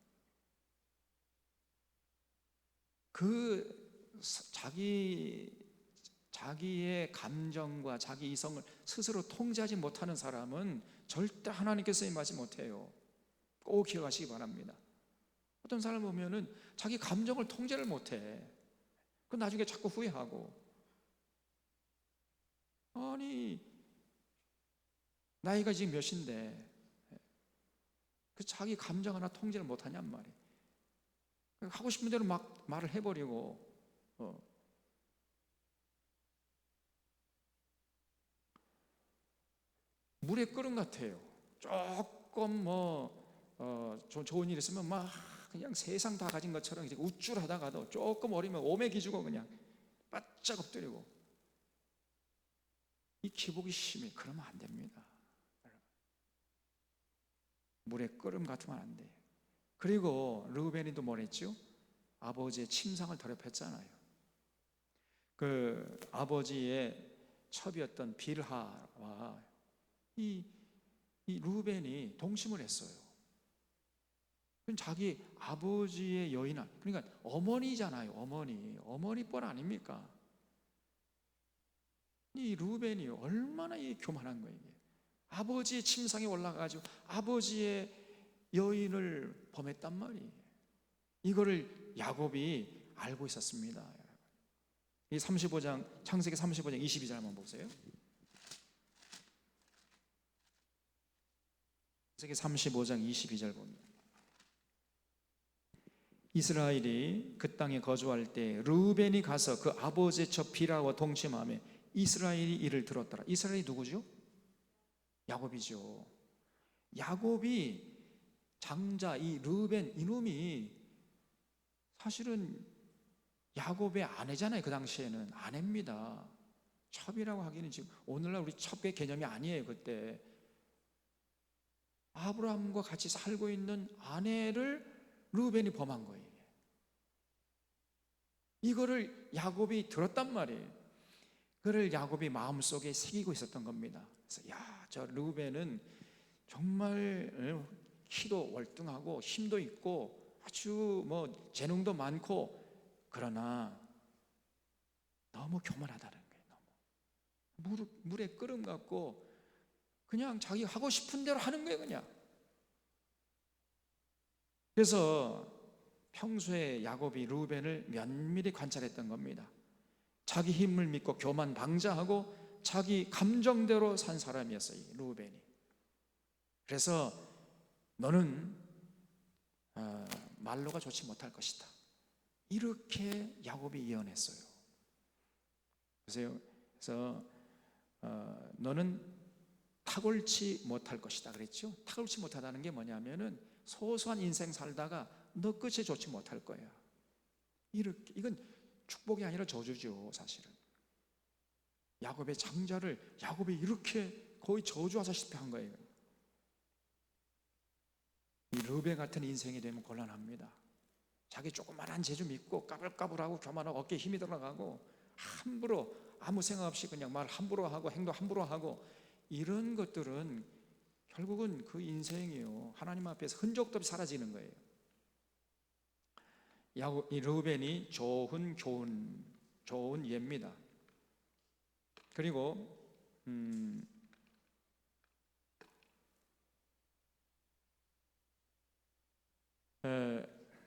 자기의 감정과 자기 이성을 스스로 통제하지 못하는 사람은 절대 하나님께 쓰임받지 못해요. 꼭 기억하시기 바랍니다. 어떤 사람 보면은 자기 감정을 통제를 못해. 그 나중에 자꾸 후회하고. 아니, 나이가 지금 몇인데 그 자기 감정 하나 통제를 못하냔 말이에요. 하고 싶은 대로 막 말을 해버리고. 물의 끓음 같아요. 조금 좋은 일 있으면 막 그냥 세상 다 가진 것처럼 이제 우쭐하다가도 조금 어리면 오매 기주고 그냥 바짝 엎드리고. 이 기복이 심해. 그러면 안 됩니다. 물의 끓음 같으면 안 돼요. 그리고 르우벤이도 뭐랬죠? 아버지의 침상을 더럽혔잖아요. 그 아버지의 첩이었던 빌하와 이 르우벤이 동침을 했어요. 자기 아버지의 여인아, 그러니까 어머니잖아요. 어머니뻘 아닙니까? 이 르우벤이 얼마나 교만한 거예요. 아버지의 침상에 올라가가지고 아버지의 여인을 범했단 말이에요. 이거를 야곱이 알고 있었습니다. 이 35장, 창세기 35장 22절 한번 보세요. 창세기 35장 22절 봅니다. 이스라엘이 그 땅에 거주할 때 르우벤이 가서 그 아버지의 첩 비라와 동침하며 이스라엘이 이를 들었더라. 이스라엘이 누구죠? 야곱이죠. 야곱이 장자, 이 르우벤 이놈이 사실은 야곱의 아내잖아요. 그 당시에는 아내입니다. 첩이라고 하기는 지금 오늘날 우리 첩의 개념이 아니에요. 그때 아브라함과 같이 살고 있는 아내를 르우벤이 범한 거예요. 이거를 야곱이 들었단 말이에요. 그를 야곱이 마음속에 새기고 있었던 겁니다. 그래서 야, 저 르우벤은 정말 키도 월등하고 힘도 있고 아주 뭐 재능도 많고, 그러나 너무 교만하다는 거예요. 물에 끓음 같고 그냥 자기 하고 싶은 대로 하는 거예요, 그냥. 그래서 평소에 야곱이 르우벤을 면밀히 관찰했던 겁니다. 자기 힘을 믿고 교만 방자하고 자기 감정대로 산 사람이었어요, 르우벤이. 그래서 너는 말로가 좋지 못할 것이다, 이렇게 야곱이 예언했어요. 그래서 너는 탁월치 못할 것이다 그랬죠. 탁월치 못하다는 게 뭐냐면은 소소한 인생 살다가 너 끝이 좋지 못할 거야. 이렇게, 이건 축복이 아니라 저주죠, 사실은. 야곱의 장자를 야곱이 이렇게 거의 저주하다시피 한 거예요. 이 르우벤 같은 인생이 되면 곤란합니다. 자기 조그만한 재주 믿고 까불까불하고 교만하고 어깨에 힘이 들어가고 함부로 아무 생각 없이 그냥 말 함부로 하고 행동 함부로 하고, 이런 것들은 결국은 그 인생이요, 하나님 앞에서 흔적도 없이 사라지는 거예요. 이 르우벤이 좋은 예입니다. 그리고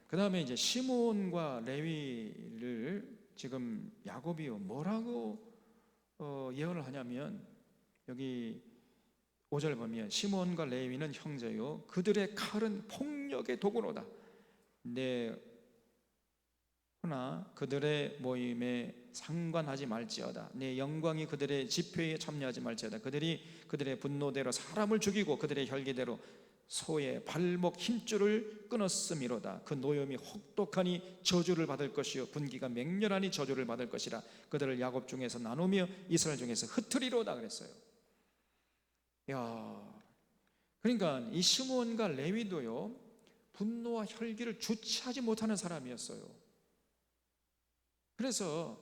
그 다음에 이제 시몬과 레위를 지금 야곱이요 뭐라고 예언을 하냐면, 여기 5절 보면 시몬과 레위는 형제요 그들의 칼은 폭력의 도구로다. 그러나 그들의 모임에 상관하지 말지어다. 내 영광이 그들의 집회에 참여하지 말지어다. 그들이 그들의 분노대로 사람을 죽이고 그들의 혈기대로 소의 발목 힘줄을 끊었음이로다. 그 노염이 혹독하니 저주를 받을 것이요 분기가 맹렬하니 저주를 받을 것이라. 그들을 야곱 중에서 나누며 이스라엘 중에서 흩으리로다 그랬어요. 야, 그러니까 이 시몬과 레위도요 분노와 혈기를 주체하지 못하는 사람이었어요. 그래서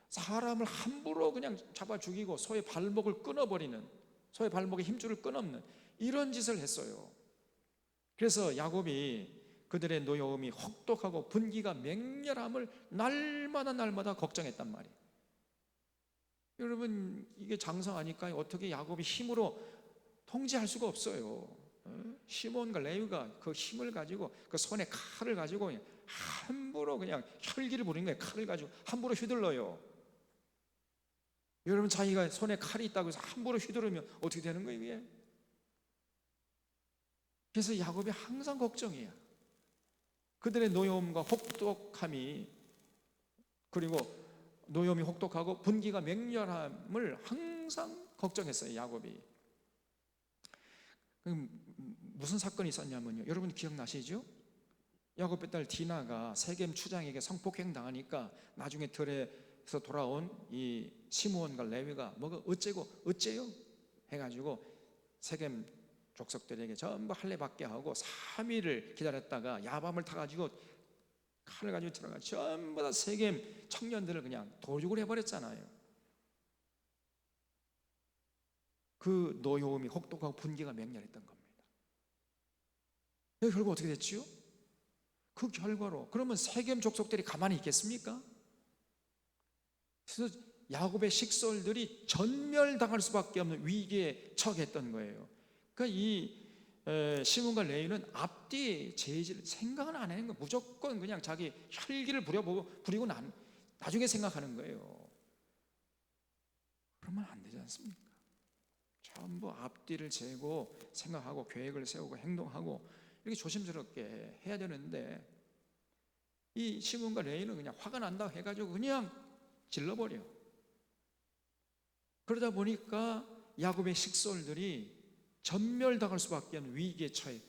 사람을 함부로 그냥 잡아 죽이고 소의 발목을 끊어버리는, 소의 발목에 힘줄을 끊어없는 이런 짓을 했어요. 그래서 야곱이 그들의 노여움이 혹독하고 분기가 맹렬함을 날마다 걱정했단 말이에요. 여러분, 이게 장성하니까 어떻게 야곱이 힘으로 통제할 수가 없어요. 시몬과 레위가 그 힘을 가지고 그 손에 칼을 가지고 함부로 그냥 혈기를 부리는 거예요. 칼을 가지고 함부로 휘둘러요. 여러분, 자기가 손에 칼이 있다고 해서 함부로 휘두르면 어떻게 되는 거예요, 이게? 그래서 야곱이 항상 걱정이야. 그들의 노여움과 혹독함이, 그리고 노여움이 혹독하고 분기가 맹렬함을 항상 걱정했어요, 야곱이. 무슨 사건이 있었냐면요, 여러분 기억나시죠? 야곱의 딸 디나가 세겜 추장에게 성폭행 당하니까 나중에 들에서 돌아온 이 시므온과 레위가 뭐가 어째요 해가지고 세겜 족속들에게 전부 할례받게 하고 3일을 기다렸다가 야밤을 타가지고 칼을 가지고 들어가 전부 다 세겜 청년들을 그냥 도륙을 해버렸잖아요. 그 노여움이 혹독하고 분기가 맹렬했던 겁니다. 결국 어떻게 됐지요? 그 결과로, 그러면 세겜 족속들이 가만히 있겠습니까? 그래서 야곱의 식솔들이 전멸당할 수밖에 없는 위기에 처했던 거예요. 그러니까 이 시몬과 레위는 앞뒤 제지를 생각은 안 하는 거예요. 무조건 그냥 자기 혈기를 부리고 나중에 생각하는 거예요. 그러면 안 되지 않습니까? 전부 앞뒤를 재고 생각하고 계획을 세우고 행동하고 이렇게 조심스럽게 해야 되는데, 이 시몬과 레위는 그냥 화가 난다고 해가지고 그냥 질러버려. 그러다 보니까 야곱의 식솔들이 전멸당할 수밖에 없는 위기에 처해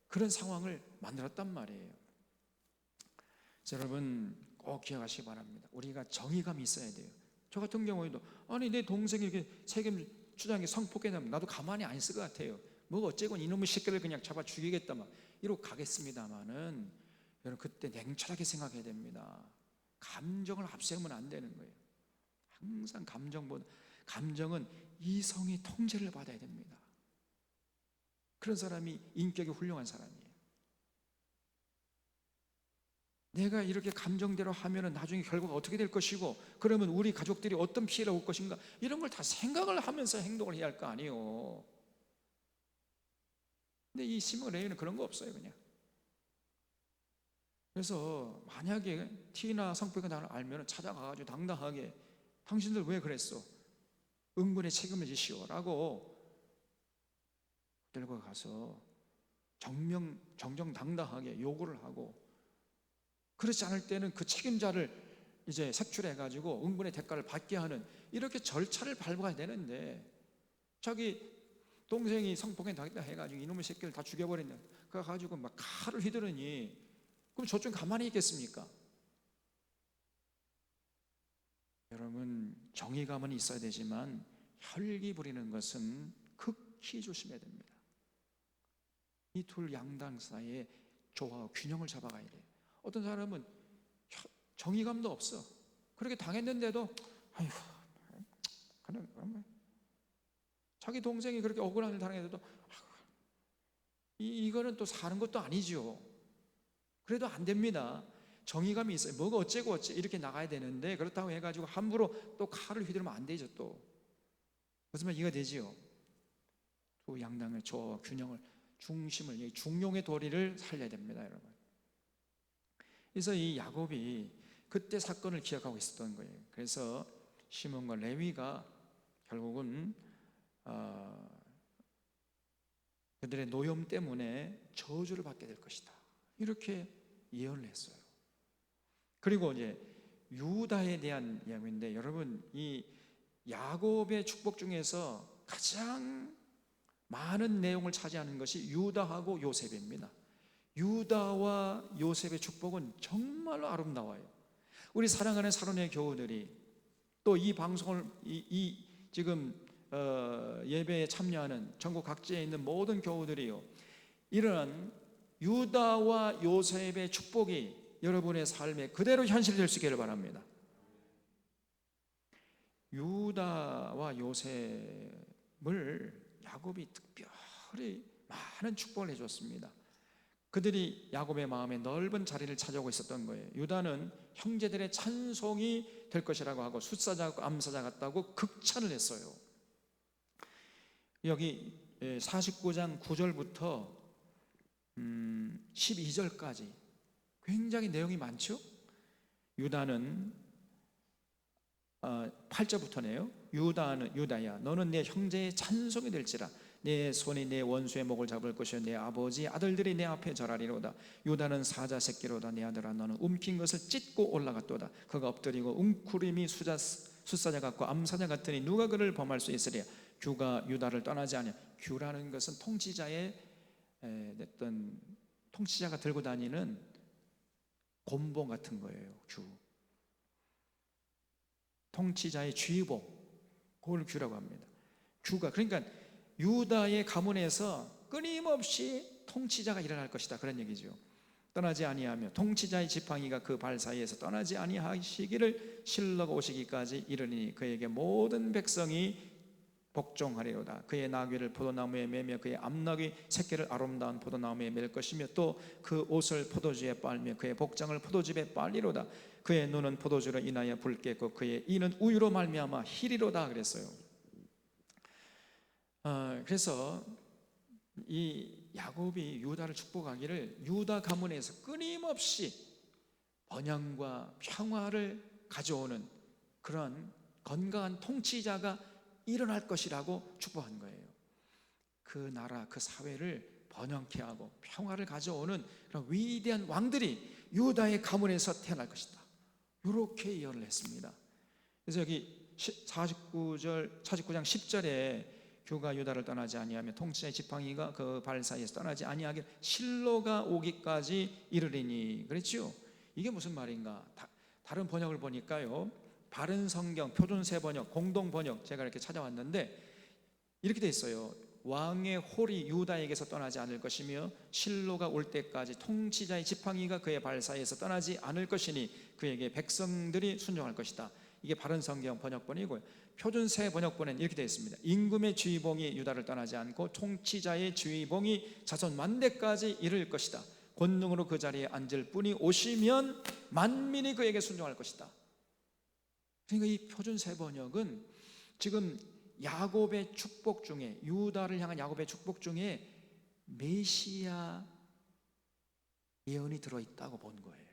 그런 상황을 만들었단 말이에요. 여러분 꼭 기억하시기 바랍니다. 우리가 정의감이 있어야 돼요. 저 같은 경우에도 아니 내 동생이 이렇게 세겜 추장에 성폭행하면 나도 가만히 안 있을 것 같아요. 뭐 어째고 이놈의 새끼를 그냥 잡아 죽이겠다 막 이러고 가겠습니다만은, 여러분 그때 냉철하게 생각해야 됩니다. 감정을 앞세우면 안 되는 거예요. 항상 감정은 이성의 통제를 받아야 됩니다. 그런 사람이 인격이 훌륭한 사람이에요. 내가 이렇게 감정대로 하면 나중에 결과가 어떻게 될 것이고, 그러면 우리 가족들이 어떤 피해를 올 것인가, 이런 걸 다 생각을 하면서 행동을 해야 할 거 아니에요. 근데 이 시몬 레위는 그런 거 없어요. 그냥. 그래서 만약에 티나 성폭행을 나를 알면 찾아가가지고 당당하게 당신들 왜 그랬어? 응분의 책임을 지시오 라고 들고 가서 정정당당하게 요구를 하고, 그렇지 않을 때는 그 책임자를 이제 색출해가지고 응분의 대가를 받게 하는, 이렇게 절차를 밟아야 되는데, 자기 동생이 성폭행 당했다 해가지고 이놈의 새끼를 다 죽여버린다 그래가지고 막 칼을 휘두르니, 그럼 저쪽 가만히 있겠습니까? 여러분 정의감은 있어야 되지만 혈기 부리는 것은 극히 조심해야 됩니다. 이 둘 양당 사이에 조화와 균형을 잡아가야 돼요. 어떤 사람은 정의감도 없어. 그렇게 당했는데도 아이고 그냥 자기 동생이 그렇게 억울한 일 당했는데도 이거는 또 사는 것도 아니죠. 그래도 안 됩니다. 정의감이 있어요. 뭐가 어째고 어째 이렇게 나가야 되는데, 그렇다고 해가지고 함부로 또 칼을 휘두르면 안 되죠. 또 무슨 말 이해가 되지요? 두 양당의 조화와 균형을, 중심을, 중용의 도리를 살려야 됩니다, 여러분. 그래서 이 야곱이 그때 사건을 기억하고 있었던 거예요. 그래서 시몬과 레위가 결국은 그들의 노염 때문에 저주를 받게 될 것이다, 이렇게 예언을 했어요. 그리고 이제 유다에 대한 이야기인데, 여러분 이 야곱의 축복 중에서 가장 많은 내용을 차지하는 것이 유다하고 요셉입니다. 유다와 요셉의 축복은 정말로 아름다워요. 우리 사랑하는 사랑의 교우들이, 또 이 방송을 지금 예배에 참여하는 전국 각지에 있는 모든 교우들이요, 이런 유다와 요셉의 축복이 여러분의 삶에 그대로 현실될 수 있기를 바랍니다. 유다와 요셉을 야곱이 특별히 많은 축복을 해줬습니다. 그들이 야곱의 마음에 넓은 자리를 차지하고 있었던 거예요. 유다는 형제들의 찬송이 될 것이라고 하고 숫사자고 암사자 같다고 극찬을 했어요. 여기 49장 9절부터 12절까지 굉장히 내용이 많죠. 유다는 8절부터네요. 유다야 너는 내 형제의 찬송이 될지라. 내 손이 내 원수의 목을 잡을 것이요 내 아버지 아들들이 내 앞에 절하리로다. 유다는 사자 새끼로다. 내 아들아 너는 움킨 것을 찢고 올라갔도다. 그가 엎드리고 웅크림이 숫사자 같고 암사자 같으니 누가 그를 범할 수 있으랴. 규가 유다를 떠나지 않냐. 규라는 것은 통치자의 어떤 통치자가 들고 다니는 곤봉 같은 거예요. 규, 통치자의 쥐봉, 그걸 규라고 합니다. 규가, 그러니까 유다의 가문에서 끊임없이 통치자가 일어날 것이다, 그런 얘기죠. 떠나지 아니하며 통치자의 지팡이가 그 발 사이에서 떠나지 아니하시기를 실로가 오시기까지 이르니 그에게 모든 백성이 복종하리로다. 그의 나귀를 포도나무에 매며 그의 암나귀 새끼를 아름다운 포도나무에 맬 것이며 또 그 옷을 포도주에 빨며 그의 복장을 포도즙에 빨리로다. 그의 눈은 포도주로 인하여 붉겠고 그의 이는 우유로 말미암아 희리로다 그랬어요. 그래서 이 야곱이 유다를 축복하기를 유다 가문에서 끊임없이 번영과 평화를 가져오는 그런 건강한 통치자가 일어날 것이라고 축복한 거예요. 그 나라, 그 사회를 번영케 하고 평화를 가져오는 그런 위대한 왕들이 유다의 가문에서 태어날 것이다. 이렇게 예언을 했습니다. 그래서 여기 49장 10절에 교가 유다를 떠나지 아니하며 통치자의 지팡이가 그 발 사이에서 떠나지 아니하길 실로가 오기까지 이르리니 그랬죠. 이게 무슨 말인가? 다른 번역을 보니까요, 바른 성경, 표준세 번역, 공동 번역 제가 이렇게 찾아왔는데 이렇게 돼 있어요. 왕의 홀이 유다에게서 떠나지 않을 것이며 실로가 올 때까지 통치자의 지팡이가 그의 발 사이에서 떠나지 않을 것이니 그에게 백성들이 순종할 것이다. 이게 바른 성경 번역본이고요. 표준세 번역본에는 이렇게 되어 있습니다. 임금의 주의봉이 유다를 떠나지 않고 통치자의 주의봉이 자손 만대까지 이를 것이다. 권능으로 그 자리에 앉을 분이 오시면 만민이 그에게 순종할 것이다. 그러니까 이 표준세 번역은 지금 야곱의 축복 중에, 유다를 향한 야곱의 축복 중에 메시아 예언이 들어있다고 본 거예요.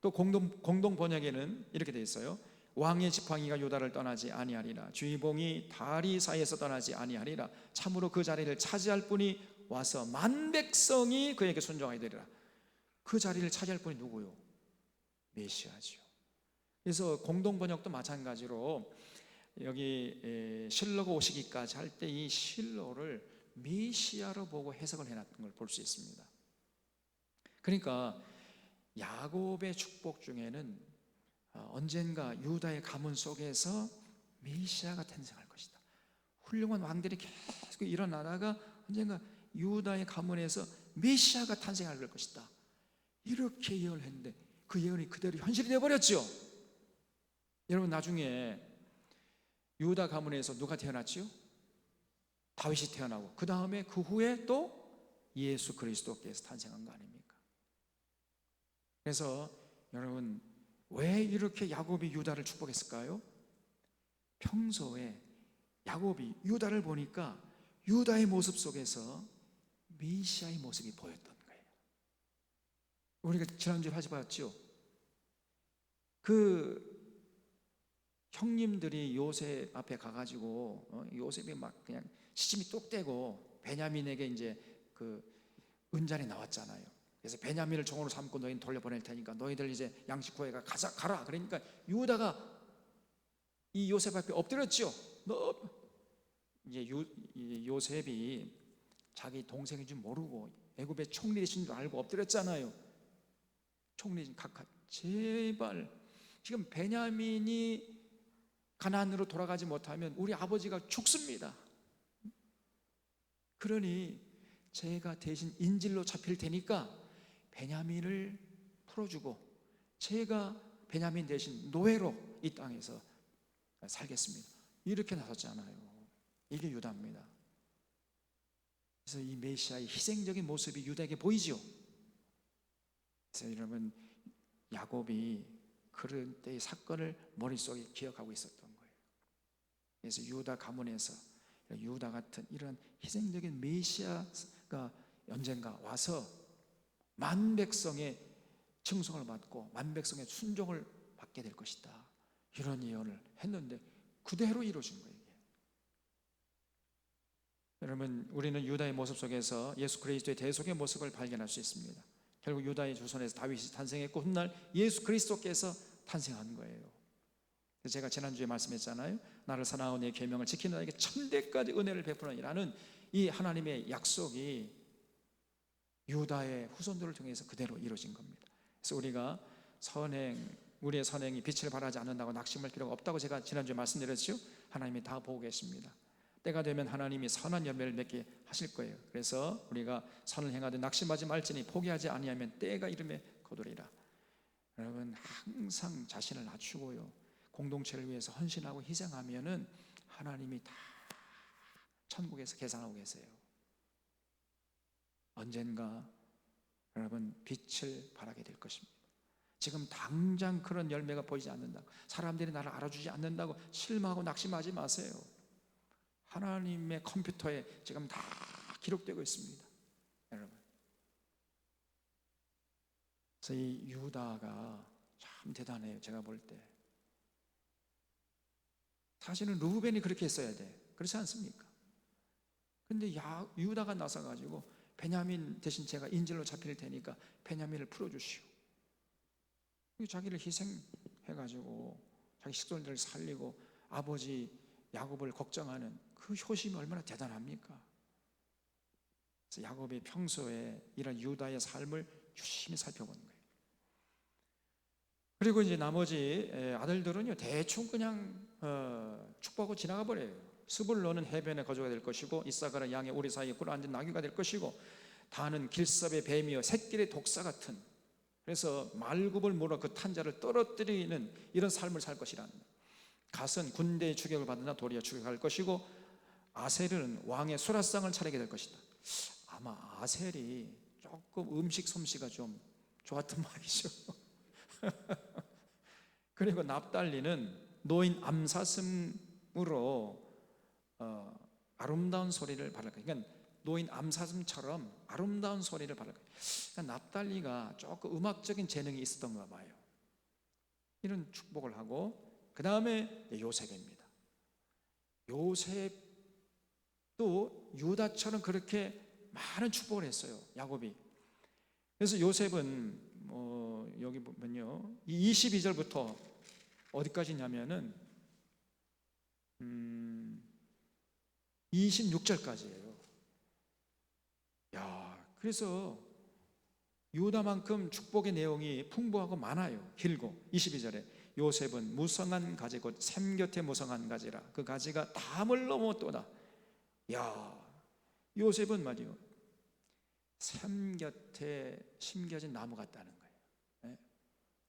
또 공동 번역에는 이렇게 되어 있어요. 왕의 지팡이가 유다를 떠나지 아니하리라. 주의봉이 다리 사이에서 떠나지 아니하리라. 참으로 그 자리를 차지할 분이 와서 만백성이 그에게 순종하게 되리라. 그 자리를 차지할 분이 누구요? 메시아지요. 그래서 공동 번역도 마찬가지로 여기 실로가 오시기까지 할 때 이 실로를 메시아로 보고 해석을 해놨던 걸 볼 수 있습니다. 그러니까 야곱의 축복 중에는 언젠가 유다의 가문 속에서 메시아가 탄생할 것이다. 훌륭한 왕들이 계속 일어나다가 언젠가 유다의 가문에서 메시아가 탄생할 것이다. 이렇게 예언을 했는데 그 예언이 그대로 현실이 되어버렸죠. 여러분, 나중에 유다 가문에서 누가 태어났지요? 다윗이 태어나고 그 다음에 그 후에 또 예수 그리스도께서 탄생한 거 아닙니까? 그래서 여러분, 왜 이렇게 야곱이 유다를 축복했을까요? 평소에 야곱이 유다를 보니까 유다의 모습 속에서 메시아의 모습이 보였던 거예요. 우리가 지난주에 봤죠? 그 형님들이 요셉 앞에 가가지고 요셉이 막 그냥 시침이 똑 떼고 베냐민에게 이제 그 은잔이 나왔잖아요. 그래서 베냐민을 종으로 삼고 너희는 돌려보낼 테니까 너희들 이제 양식 구해가 가라. 그러니까 유다가 이 요셉 앞에 엎드렸죠. 이제 요셉이 자기 동생인 줄 모르고 애굽의 총리이신 줄 알고 엎드렸잖아요. 총리신 각하, 제발 지금 베냐민이 가나안으로 돌아가지 못하면 우리 아버지가 죽습니다. 그러니 제가 대신 인질로 잡힐 테니까 베냐민을 풀어주고 제가 베냐민 대신 노예로 이 땅에서 살겠습니다. 이렇게 나섰잖아요. 이게 유다입니다. 그래서 이 메시아의 희생적인 모습이 유다에게 보이죠. 그래서 여러분, 야곱이 그런 때의 사건을 머릿속에 기억하고 있었던 거예요. 그래서 유다 가문에서 유다 같은 이런 희생적인 메시아가 언젠가 와서 만백성의 칭송을 받고 만백성의 순종을 받게 될 것이다. 이런 예언을 했는데 그대로 이루어진 거예요. 여러분, 우리는 유다의 모습 속에서 예수 그리스도의 대속의 모습을 발견할 수 있습니다. 결국 유다의 조선에서 다윗이 탄생했고 훗날 예수 그리스도께서 탄생한 거예요. 제가 지난주에 말씀했잖아요. 나를 사랑하고 내 계명을 지키는 자에게 천대까지 은혜를 베푸느니라는 이 하나님의 약속이 유다의 후손들을 통해서 그대로 이루어진 겁니다. 그래서 우리가 우리의 선행이 빛을 발하지 않는다고 낙심할 필요가 없다고 제가 지난주에 말씀드렸죠. 하나님이 다 보고 계십니다. 때가 되면 하나님이 선한 열매를 맺게 하실 거예요. 그래서 우리가 선을 행하되 낙심하지 말지니 포기하지 아니하면 때가 이름에 거두리라. 여러분, 항상 자신을 낮추고요, 공동체를 위해서 헌신하고 희생하면은 하나님이 다 천국에서 계산하고 계세요. 언젠가 여러분 빛을 발하게 될 것입니다. 지금 당장 그런 열매가 보이지 않는다고, 사람들이 나를 알아주지 않는다고 실망하고 낙심하지 마세요. 하나님의 컴퓨터에 지금 다 기록되고 있습니다, 여러분. 그래서 이 유다가 참 대단해요. 제가 볼 때 사실은 르우벤이 그렇게 했어야 돼. 그렇지 않습니까? 근데 유다가 나서가지고 베냐민 대신 제가 인질로 잡힐 테니까 베냐민을 풀어주시오. 자기를 희생해가지고 자기 식솔들을 살리고 아버지 야곱을 걱정하는 그 효심이 얼마나 대단합니까? 그래서 야곱이 평소에 이런 유다의 삶을 유심히 살펴보는 거예요. 그리고 이제 나머지 아들들은요 대충 그냥 축복하고 지나가 버려요. 스불론은 해변의 거주가 될 것이고, 이사가는 양의 오리 사이에 꿇어앉은 나귀가 될 것이고, 다는 길섭의 뱀이여 새끼의 독사 같은, 그래서 말굽을 물어 그 탄자를 떨어뜨리는 이런 삶을 살 것이라는, 갓은 군대의 추격을 받으나 도리어 추격할 것이고, 아셀은 왕의 수라상을 차리게 될 것이다. 아마 아셀이 조금 음식 솜씨가 좀 좋았던 말이죠. 그리고 납달리는 노인 암사슴으로 아름다운 소리를 바랄 거예요. 그러니까 노인 암사슴처럼 아름다운 소리를 바랄 거예요. 그러니까 납달리가 조금 음악적인 재능이 있었던가 봐요. 이런 축복을 하고, 그 다음에 요셉입니다. 요셉도 유다처럼 그렇게 많은 축복을 했어요, 야곱이. 그래서 요셉은 여기 보면요, 이 22절부터 어디까지냐면은 26절까지예요. 그래서 유다만큼 축복의 내용이 풍부하고 많아요. 길고. 22절에 요셉은 무성한 가지 곧 샘 곁에 무성한 가지라 그 가지가 담을 넘었도다. 요셉은 말이요, 샘 곁에 심겨진 나무 같다는 거예요.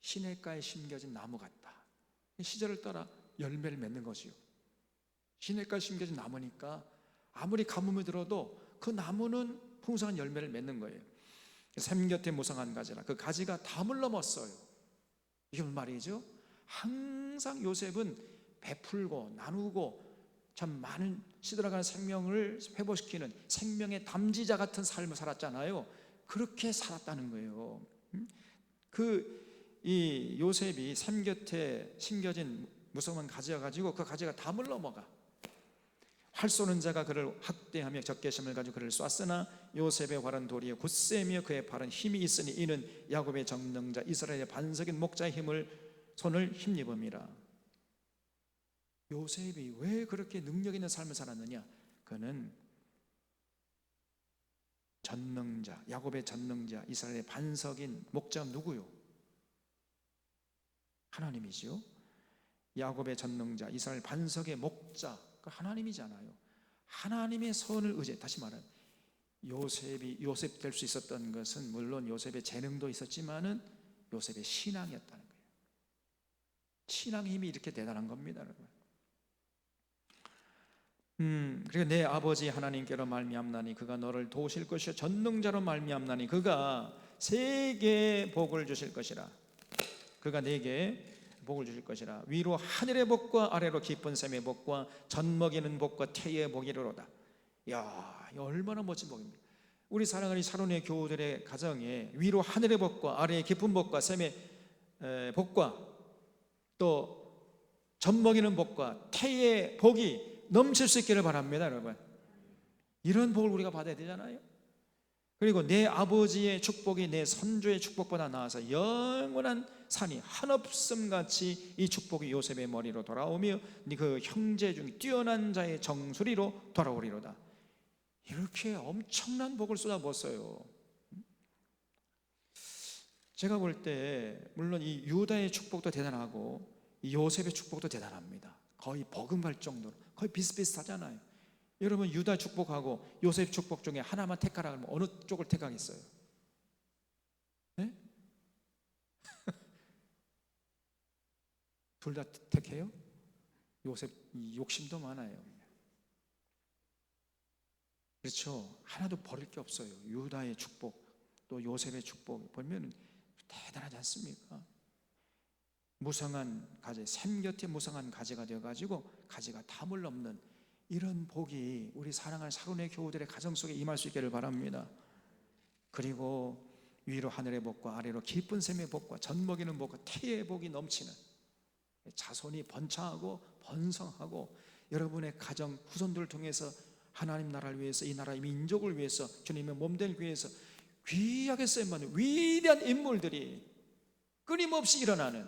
시냇가에 심겨진 나무 같다. 시절을 따라 열매를 맺는 것이요. 시냇가에 심겨진 나무니까 아무리 가뭄이 들어도 그 나무는 풍성한 열매를 맺는 거예요. 샘 곁에 무성한 가지라 그 가지가 담을 넘었어요. 이게 무슨 말이죠? 항상 요셉은 베풀고 나누고 참 많은 시들어가는 생명을 회복시키는 생명의 담지자 같은 삶을 살았잖아요. 그렇게 살았다는 거예요. 이 요셉이 샘 곁에 심겨진 무성한 가지여가지고 그 가지가 담을 넘어가. 활 쏘는 자가 그를 학대하며 적개심을 가지고 그를 쐈으나 요셉의 활은 도리에 굳세며 그의 팔은 힘이 있으니 이는 야곱의 정능자 이스라엘의 반석인 목자의 손을 힘입음이라. 요셉이 왜 그렇게 능력 있는 삶을 살았느냐? 그는 전능자, 야곱의 전능자, 이스라엘의 반석인 목자 누구요? 하나님이지요. 야곱의 전능자, 이스라엘 반석의 목자, 그 하나님이잖아요. 하나님의 선을 의지해. 다시 말하면 요셉이 요셉 될 수 있었던 것은 물론 요셉의 재능도 있었지만은 요셉의 신앙이었다는 거예요. 신앙의 힘이 이렇게 대단한 겁니다, 여러분. 그리고 내 아버지 하나님께로 말미암나니 그가 너를 도우실 것이요 전능자로 말미암나니 그가 세계에 복을 주실 것이라. 그가 네게 복을 주실 것이라. 위로 하늘의 복과 아래로 깊은 샘의 복과 젖먹이는 복과 태의 복이로다. 이야, 얼마나 멋진 복입니다. 우리 사랑하는 사론의 교우들의 가정에 위로 하늘의 복과 아래의 깊은 복과 샘의 복과 또 젖먹이는 복과 태의 복이 넘칠 수 있기를 바랍니다, 여러분. 이런 복을 우리가 받아야 되잖아요. 그리고 내 아버지의 축복이 내 선조의 축복보다 나아서 영원한 산이 한없음같이 이 축복이 요셉의 머리로 돌아오며 그 형제 중 뛰어난 자의 정수리로 돌아오리로다. 이렇게 엄청난 복을 쏟아부었어요. 제가 볼 때 물론 이 유다의 축복도 대단하고 이 요셉의 축복도 대단합니다. 거의 버금갈 정도로 거의 비슷비슷하잖아요. 여러분 유다 축복하고 요셉 축복 중에 하나만 택하라 그러면 어느 쪽을 택하겠어요? 네? 둘 다 택해요? 요셉 욕심도 많아요. 그렇죠. 하나도 버릴 게 없어요. 유다의 축복 또 요셉의 축복 보면 대단하지 않습니까? 무성한 가지, 샘 곁에 무성한 가지가 되어가지고 가지가 담을 넘는 이런 복이 우리 사랑하는 사론의 교우들의 가정 속에 임할 수 있기를 바랍니다. 그리고 위로 하늘의 복과 아래로 깊은 샘의 복과 젖먹이는 복과 태의 복이 넘치는 자손이 번창하고 번성하고 여러분의 가정 후손들을 통해서 하나님 나라를 위해서, 이 나라의 민족을 위해서, 주님의 몸되기 위해서 귀하게 쓰임받는 위대한 인물들이 끊임없이 일어나는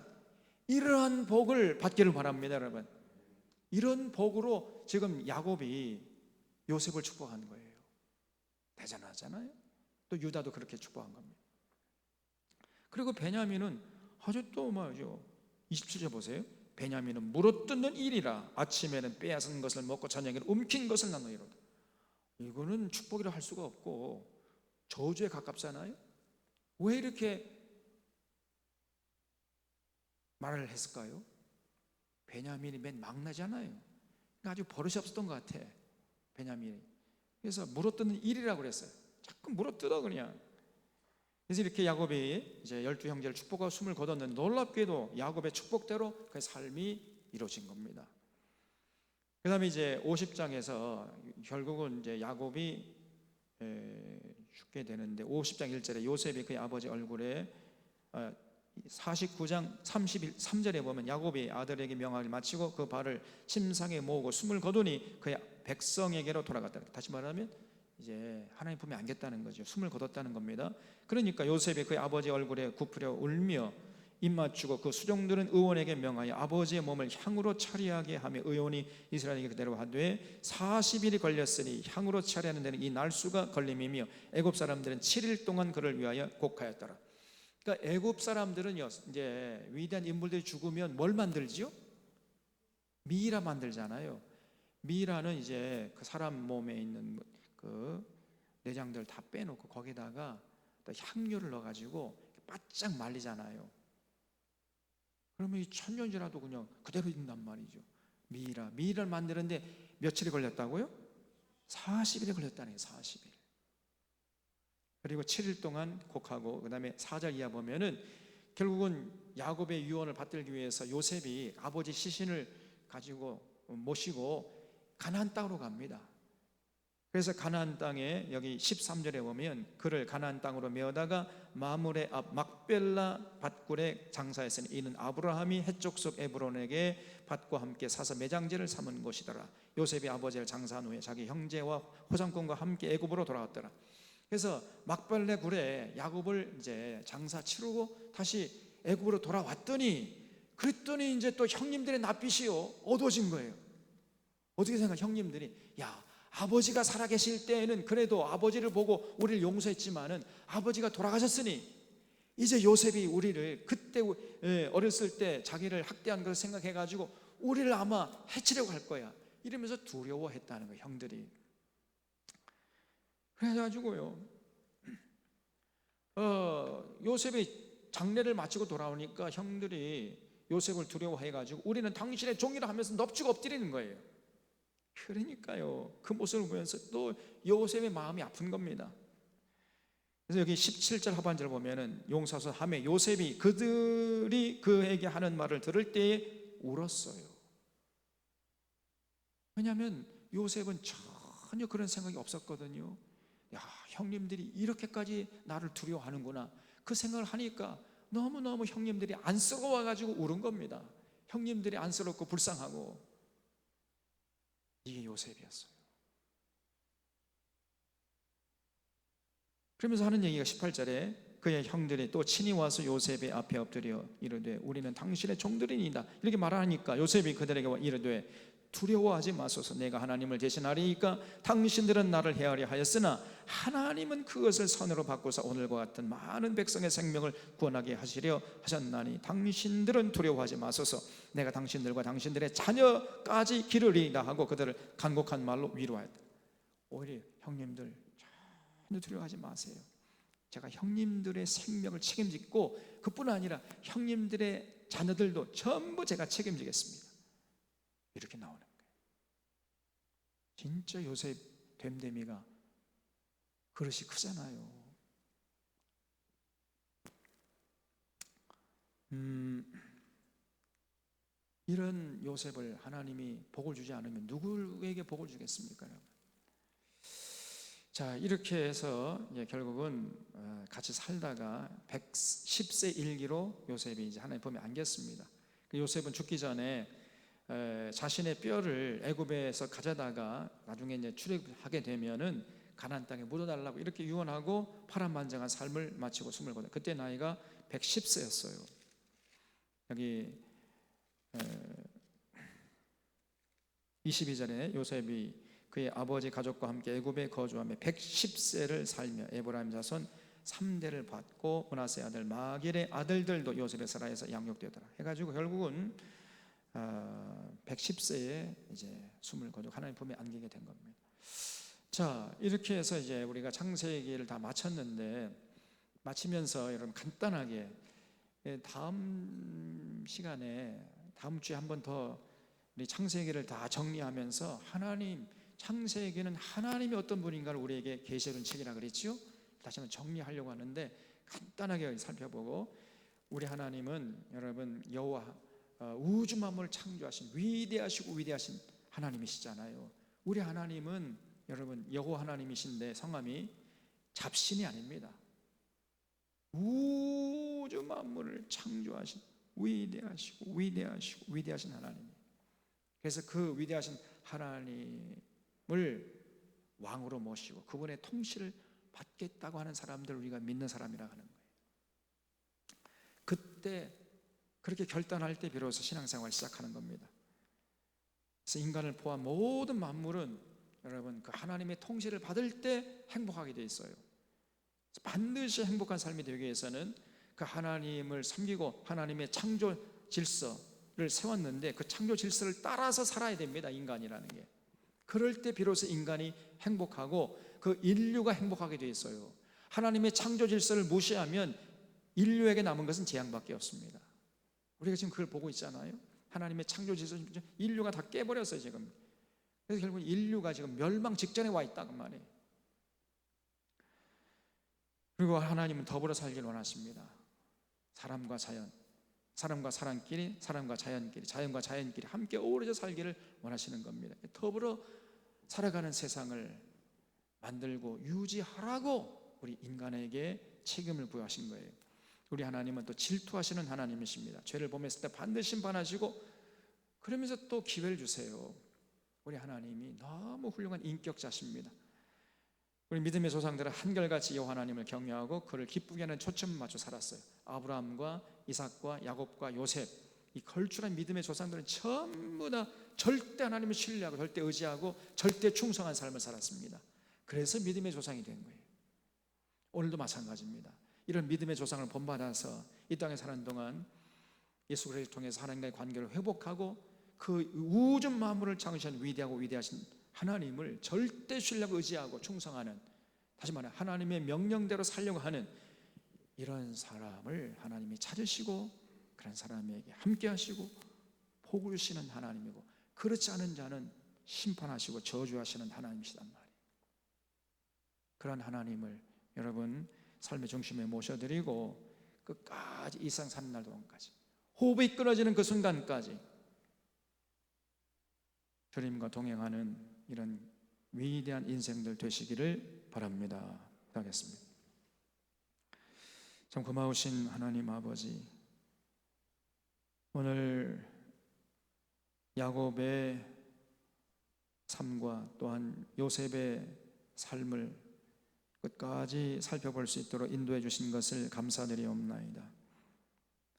이러한 복을 받기를 바랍니다. 여러분, 이런 복으로 지금 야곱이 요셉을 축복한 거예요. 대단하잖아요. 또 유다도 그렇게 축복한 겁니다. 그리고 베냐민은 아주 또 뭐죠? 27절 보세요. 베냐민은 물어뜯는 일이라 아침에는 빼앗은 것을 먹고 저녁에는 움킨 것을 나누이로다. 이거는 축복이라 할 수가 없고 저주에 가깝잖아요. 왜 이렇게 말을 했을까요? 베냐민이 맨 막내잖아요. 아주 버릇이 없었던 것 같아, 베냐민이. 그래서 물어뜯는 일이라고 그랬어요. 자꾸 물어뜯어 그냥. 그래서 이렇게 야곱이 이제 12형제를 축복하고 숨을 거뒀는데 놀랍게도 야곱의 축복대로 그 삶이 이루어진 겁니다. 그 다음에 이제 50장에서 결국은 이제 야곱이 죽게 되는데 50장 1절에 요셉이 그의 아버지 얼굴에 49장 33절에 보면 야곱이 아들에게 명하기를 마치고 그 발을 침상에 모으고 숨을 거두니 그의 백성에게로 돌아갔다. 다시 말하면 이제 하나님 품에 안겼다는 거죠. 숨을 거뒀다는 겁니다. 그러니까 요셉이 그의 아버지 얼굴에 굽으려 울며 입 맞추고 그 수종들은 의원에게 명하여 아버지의 몸을 향으로 처리하게 하며 의원이 이스라엘에게 그대로 하되 40일이 걸렸으니 향으로 처리하는 데는 이 날수가 걸림이며 애굽 사람들은 7일 동안 그를 위하여 곡하였더라. 그러니까 애굽 사람들은요, 이제 위대한 인물들이 죽으면 뭘 만들지요? 미이라 만들잖아요. 미이라는 이제 그 사람 몸에 있는 그 내장들 다 빼놓고 거기다가 또 향료를 넣어가지고 바짝 말리잖아요. 그러면 이 천년 지나도 그냥 그대로 있는단 말이죠. 미이라를 만드는데 며칠이 걸렸다고요? 40일이 걸렸다는 거예요. 40일. 그리고 7일 동안 곡하고 그 다음에 4절 이하 보면은 결국은 야곱의 유언을 받들기 위해서 요셉이 아버지 시신을 가지고 모시고 가나안 땅으로 갑니다. 그래서 가나안 땅에 여기 13절에 보면 그를 가나안 땅으로 메어다가 마므레 앞 막벨라 밭굴에 장사했으니 이는 아브라함이 헷족속 에브론에게 밭과 함께 사서 매장지를 삼은 곳이더라. 요셉이 아버지를 장사한 후에 자기 형제와 호상꾼과 함께 애굽으로 돌아왔더라. 그래서 막벨레 굴에 야곱을 이제 장사 치르고 다시 애굽으로 돌아왔더니 그랬더니 이제 또 형님들의 낯빛이요 어두워진 거예요. 어떻게 생각해? 형님들이 야, 아버지가 살아계실 때에는 그래도 아버지를 보고 우리를 용서했지만은 아버지가 돌아가셨으니 이제 요셉이 우리를 그때 어렸을 때 자기를 학대한 것을 생각해가지고 우리를 아마 해치려고 할 거야 이러면서 두려워했다는 거예요, 형들이. 그래가지고요 요셉이 장례를 마치고 돌아오니까 형들이 요셉을 두려워해가지고 우리는 당신의 종이라 하면서 넙죽 엎드리는 거예요. 그러니까요 그 모습을 보면서 또 요셉의 마음이 아픈 겁니다. 그래서 여기 17절 하반절 보면은 용사서 하매 요셉이 그들이 그에게 하는 말을 들을 때에 울었어요. 왜냐하면 요셉은 전혀 그런 생각이 없었거든요. 야, 형님들이 이렇게까지 나를 두려워하는구나 그 생각을 하니까 너무너무 형님들이 안쓰러워가지고 울은 겁니다. 형님들이 안쓰럽고 불쌍하고. 이게 요셉이었어요. 그러면서 하는 얘기가 18절에 그의 형들이 또 친히 와서 요셉의 앞에 엎드려 이르되 우리는 당신의 종들이니이다 이렇게 말하니까 요셉이 그들에게 이르되 두려워하지 마소서. 내가 하나님을 대신하리이까 당신들은 나를 헤아려 하였으나 하나님은 그것을 선으로 바꾸사 오늘과 같은 많은 백성의 생명을 구원하게 하시려 하셨나니 당신들은 두려워하지 마소서. 내가 당신들과 당신들의 자녀까지 기르리이다 하고 그들을 간곡한 말로 위로하였다. 오히려 형님들 전혀 두려워하지 마세요. 제가 형님들의 생명을 책임지고 그뿐 아니라 형님들의 자녀들도 전부 제가 책임지겠습니다. 이렇게 나오는 거예요. 진짜 요셉 됨됨이가 그릇이 크잖아요. 이런 요셉을 하나님이 복을 주지 않으면 누구에게 복을 주겠습니까? 자, 이렇게 해서 이제 결국은 같이 살다가 110세 일기로 요셉이 이제 하나님 품에 안겼습니다. 그 요셉은 죽기 전에 자신의 뼈를 애굽에서 가져다가 나중에 이제 출애굽하게 되면은 가나안 땅에 묻어달라고 이렇게 유언하고 파란만장한 삶을 마치고 숨을 거둬. 그때 나이가 110세였어요. 여기 22절에 요셉이 그의 아버지 가족과 함께 애굽에 거주하며 110세를 살며 에브라임 자손 3대를 받고 므낫세 아들 마길의 아들들도 요셉의 사라에서 양육되더라 해가지고 결국은 110세에 이제 숨을 거두고 하나님 품에 안기게 된 겁니다. 자, 이렇게 해서 이제 우리가 창세기를 다 마쳤는데, 마치면서 여러분 간단하게 다음 시간에 다음 주에 한 번 더 우리 창세기를 다 정리하면서 하나님, 창세기는 하나님이 어떤 분인가를 우리에게 계시해준 책이라 그랬지요. 다시 한번 정리하려고 하는데 간단하게 살펴보고, 우리 하나님은 여러분 여호와 우주 만물을 창조하신 위대하시고 위대하신 하나님이시잖아요. 우리 하나님은 여러분 여호와 하나님이신데 성함이 잡신이 아닙니다. 우주 만물을 창조하신 위대하시고 위대하시고 위대하신 하나님. 그래서 그 위대하신 하나님을 왕으로 모시고 그분의 통치를 받겠다고 하는 사람들, 우리가 믿는 사람이라 하는 거예요. 그때 그렇게 결단할 때 비로소 신앙생활을 시작하는 겁니다. 그래서 인간을 포함 모든 만물은 여러분 그 하나님의 통치를 받을 때 행복하게 돼 있어요. 반드시 행복한 삶이 되기 위해서는 그 하나님을 섬기고 하나님의 창조 질서를 세웠는데 그 창조 질서를 따라서 살아야 됩니다. 인간이라는 게. 그럴 때 비로소 인간이 행복하고 그 인류가 행복하게 돼 있어요. 하나님의 창조 질서를 무시하면 인류에게 남은 것은 재앙밖에 없습니다. 우리가 지금 그걸 보고 있잖아요. 하나님의 창조 질서, 인류가 다 깨버렸어요 지금. 그래서 결국 인류가 지금 멸망 직전에 와 있다는 말이에요. 그리고 하나님은 더불어 살기를 원하십니다. 사람과 자연, 사람과 사람끼리, 사람과 자연끼리, 자연과 자연끼리 함께 어우러져 살기를 원하시는 겁니다. 더불어 살아가는 세상을 만들고 유지하라고 우리 인간에게 책임을 부여하신 거예요. 우리 하나님은 또 질투하시는 하나님이십니다. 죄를 범했을 때 반드시 심판하시고 그러면서 또 기회를 주세요. 우리 하나님이 너무 훌륭한 인격자십니다. 우리 믿음의 조상들은 한결같이 여호와 하나님을 경외하고 그를 기쁘게 하는 초점을 맞춰 살았어요. 아브라함과 이삭과 야곱과 요셉, 이 걸출한 믿음의 조상들은 전부 다 절대 하나님을 신뢰하고 절대 의지하고 절대 충성한 삶을 살았습니다. 그래서 믿음의 조상이 된 거예요. 오늘도 마찬가지입니다. 이런 믿음의 조상을 본받아서 이 땅에 사는 동안 예수 그리스도를 통해서 하나님과의 관계를 회복하고 그 우주 만물을 창조하신 위대하고 위대하신 하나님을 절대 신뢰하고 의지하고 충성하는, 다시 말해 하나님의 명령대로 살려고 하는 이런 사람을 하나님이 찾으시고 그런 사람에게 함께 하시고 복을 주시는 하나님이고, 그렇지 않은 자는 심판하시고 저주하시는 하나님이시단 말이에요. 그런 하나님을 여러분 삶의 중심에 모셔드리고 끝까지 이 세상 사는 날 동안까지, 호흡이 끊어지는 그 순간까지 주님과 동행하는 이런 위대한 인생들 되시기를 바랍니다. 기도하겠습니다. 참 고마우신 하나님 아버지, 오늘 야곱의 삶과 또한 요셉의 삶을 끝까지 살펴볼 수 있도록 인도해 주신 것을 감사드리옵나이다.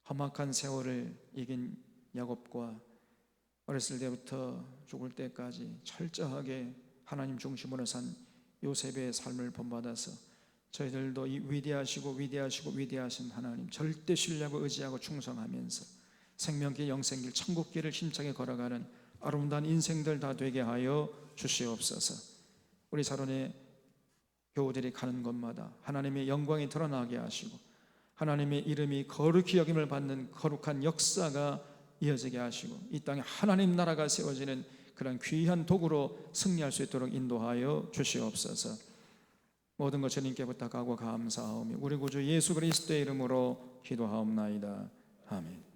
험악한 세월을 이긴 야곱과 어렸을 때부터 죽을 때까지 철저하게 하나님 중심으로 산 요셉의 삶을 본받아서 저희들도 이 위대하시고 위대하시고 위대하신 하나님 절대 신뢰하고 의지하고 충성하면서 생명길, 영생길, 천국길을 힘차게 걸어가는 아름다운 인생들 다 되게 하여 주시옵소서. 우리 사론의 교우들이 가는 곳마다 하나님의 영광이 드러나게 하시고 하나님의 이름이 거룩히 여김을 받는 거룩한 역사가 이어지게 하시고 이 땅에 하나님 나라가 세워지는 그런 귀한 도구로 승리할 수 있도록 인도하여 주시옵소서. 모든 것 주님께 부탁하고 감사하오며 우리 구주 예수 그리스도의 이름으로 기도하옵나이다. 아멘.